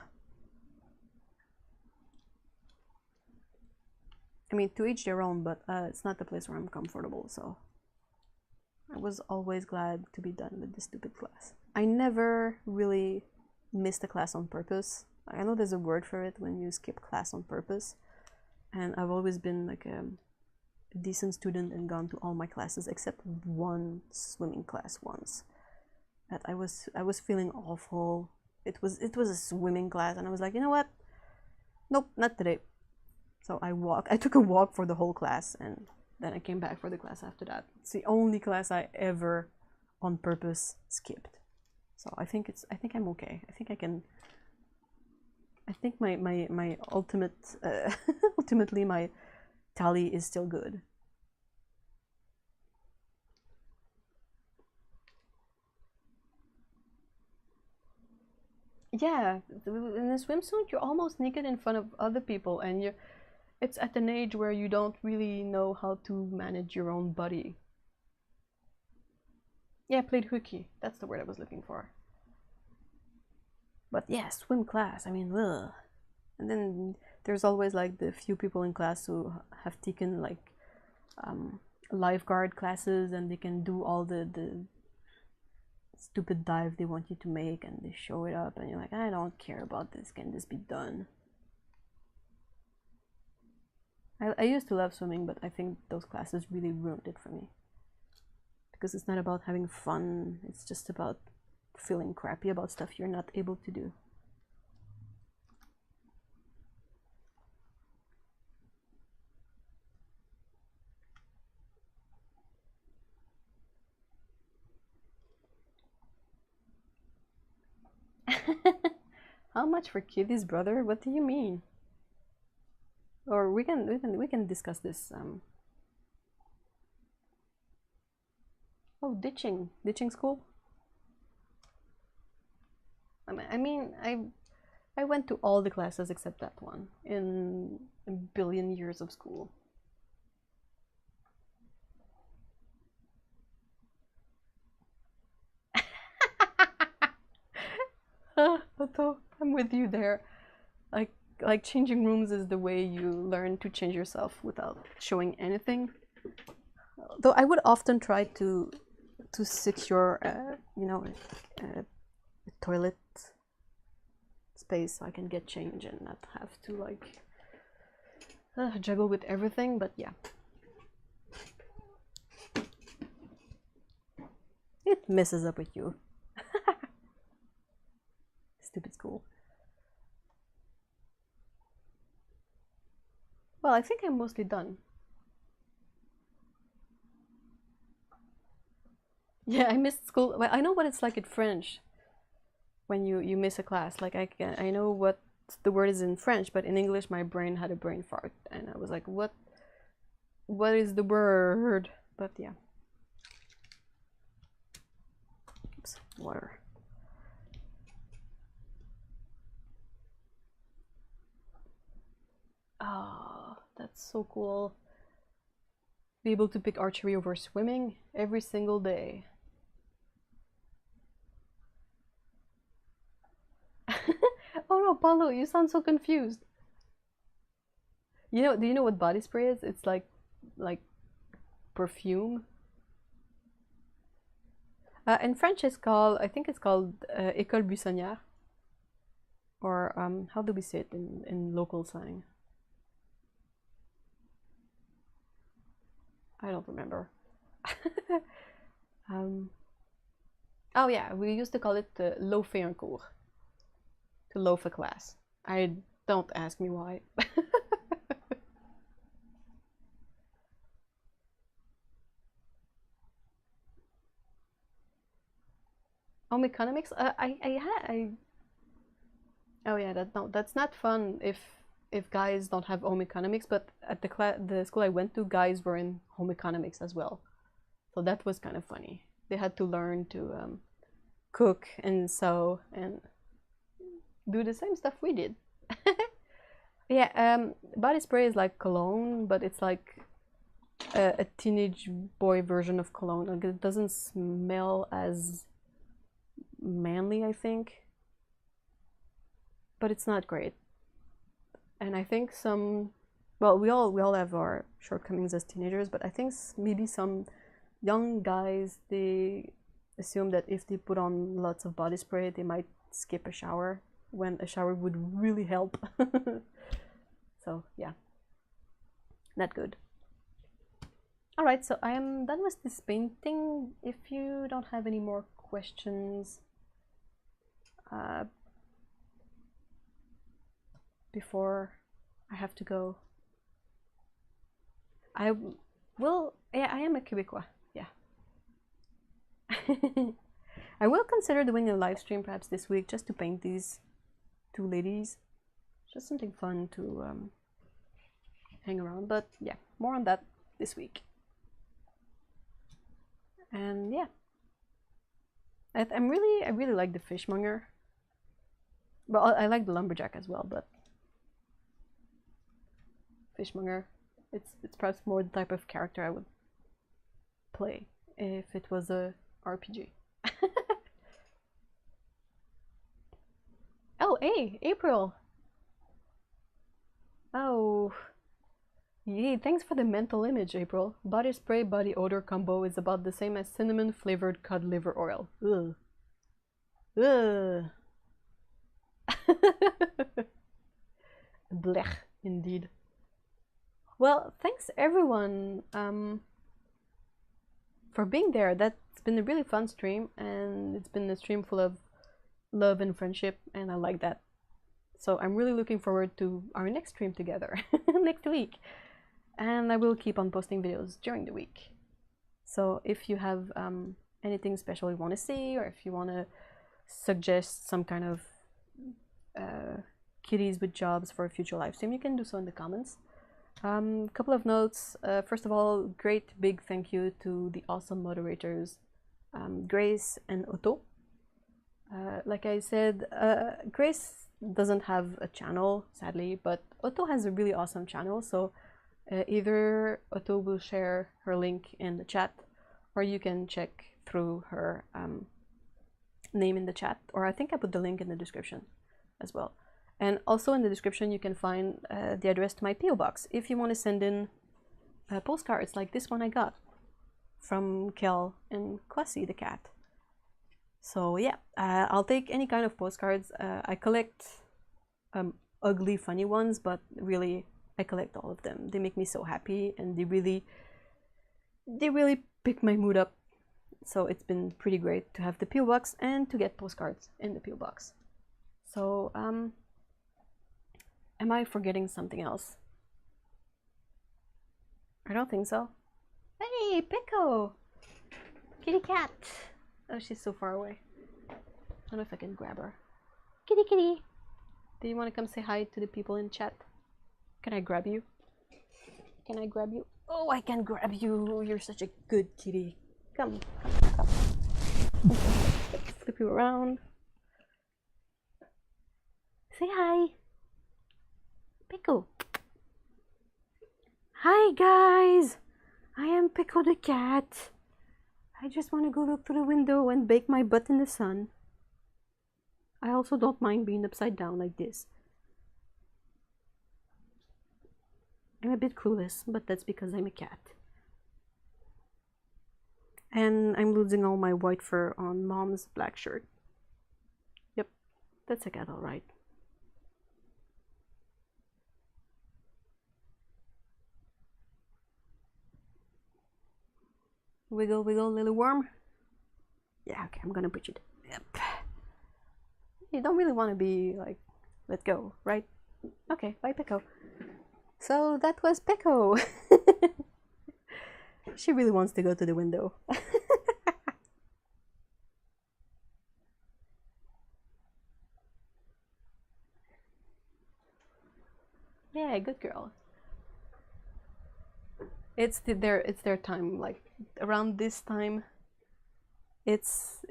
I mean, to each their own, but it's not the place where I'm comfortable, so I was always glad to be done with this stupid class. I never really missed a class on purpose. I know there's a word for it when you skip class on purpose, and I've always been like a decent student and gone to all my classes except one swimming class once. That I was feeling awful. It was a swimming class, and I was like, you know what? Nope, not today. So I took a walk for the whole class, and then I came back for the class after that. It's the only class I ever on purpose skipped. So I think I'm okay. I think I can. I think my ultimate ultimately my tally is still good. Yeah, in a swimsuit you're almost naked in front of other people, and it's at an age where you don't really know how to manage your own body. Yeah, I played hooky. That's the word I was looking for. But yeah, swim class. I mean, ugh. And then there's always like the few people in class who have taken like lifeguard classes, and they can do all the stupid dive they want you to make, and they show it up, and you're like, I don't care about this. Can this be done? I used to love swimming, but I think those classes really ruined it for me. Because it's not about having fun, it's just about feeling crappy about stuff you're not able to do. How much for Kitty's brother? What do you mean? Or we can discuss this. Oh, ditching school. I went to all the classes except that one in a billion years of school. Otto, I'm with you there. Like changing rooms is the way you learn to change yourself without showing anything. Though I would often try to secure, you know, a toilet space so I can get change and not have to like juggle with everything. But yeah, it messes up with you. Stupid school. Well, I think I'm mostly done. Yeah, I missed school. Well, I know what it's like in French when you miss a class. Like I know what the word is in French, but in English my brain had a brain fart and I was like, what is the word? But yeah. Oops, water. Oh, that's so cool. Be able to pick archery over swimming every single day. Oh no, Paulo, you sound so confused. You know, do you know what body spray is? It's like perfume. In French, it's called, I think it's called École Buissonnière. Or how do we say it in local slang? I don't remember. Oh yeah, we used to call it loafer un cours. To loaf a class. Don't ask me why. Home economics? Oh yeah, that's not fun if guys don't have home economics. But at the school I went to, guys were in home economics as well, so that was kind of funny. They had to learn to cook and sew and do the same stuff we did. Yeah, body spray is like cologne, but it's like a teenage boy version of cologne. Like it doesn't smell as manly, I think, but it's not great. And I think well, we all have our shortcomings as teenagers, but I think maybe some young guys, they assume that if they put on lots of body spray, they might skip a shower when a shower would really help. So yeah, not good. All right, so I am done with this painting. If you don't have any more questions before I have to go, I will. Yeah, I am a Quebecois. Yeah. I will consider doing a live stream perhaps this week just to paint these two ladies. Just something fun to hang around. But yeah, more on that this week. And yeah, I really like the fishmonger. Well, I like the lumberjack as well, but fishmonger, it's perhaps more the type of character I would play if it was a RPG. Oh, hey, April. Oh, yay, thanks for the mental image, April. Body spray body odor combo is about the same as cinnamon flavored cod liver oil. Ugh. Ugh. Blech, indeed. Well, thanks everyone for being there. That's been a really fun stream, and it's been a stream full of love and friendship, and I like that. So I'm really looking forward to our next stream together next week. And I will keep on posting videos during the week. So if you have anything special you want to see, or if you want to suggest some kind of kitties with jobs for a future live stream, you can do so in the comments. Couple of notes. First of all, great big thank you to the awesome moderators, Grace and Otto. Like I said, Grace doesn't have a channel, sadly, but Otto has a really awesome channel, so either Otto will share her link in the chat, or you can check through her name in the chat, or I think I put the link in the description as well. And also in the description you can find the address to my PO box if you want to send in postcards like this one I got from Kel and Kwasi the cat. So yeah, I'll take any kind of postcards. I collect ugly funny ones, but really I collect all of them. They make me so happy, and they really pick my mood up. So it's been pretty great to have the PO box and to get postcards in the PO box. So am I forgetting something else? I don't think so. Hey, Pico! Kitty cat! Oh, she's so far away. I don't know if I can grab her. Kitty, kitty! Do you want to come say hi to the people in chat? Can I grab you? Can I grab you? Oh, I can grab you! You're such a good kitty. Come, come, come. Let's flip you around. Say hi! Pico! Hi guys! I am Pico the cat. I just want to go look through the window and bake my butt in the sun. I also don't mind being upside down like this. I'm a bit clueless, but that's because I'm a cat. And I'm losing all my white fur on Mom's black shirt. Yep, that's a cat alright. Wiggle, wiggle, little worm. Yeah, okay, I'm gonna push it. Yep. You don't really want to be like, let go, right? Okay, bye, Pico. So that was Pico. She really wants to go to the window. Yeah, good girl. It's their time. Like around this time, it's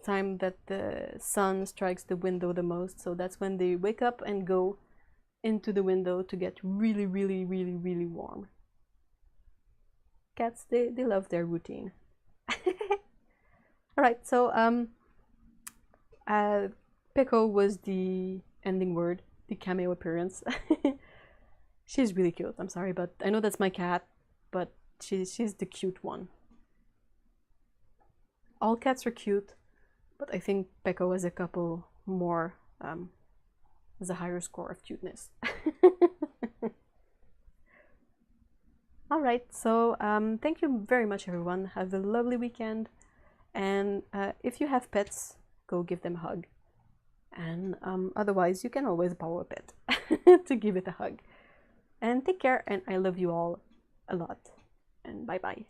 time that the sun strikes the window the most. So that's when they wake up and go into the window to get really, really, really, really warm. Cats, they love their routine. All right, so Pico was the ending word, the cameo appearance. She's really cute. I'm sorry, but I know that's my cat, but she's the cute one. All cats are cute, but I think Pico has a couple more, has a higher score of cuteness. All right, so thank you very much, everyone. Have a lovely weekend, and if you have pets, go give them a hug. And otherwise, you can always borrow a pet to give it a hug. And take care, and I love you all a lot. And bye-bye.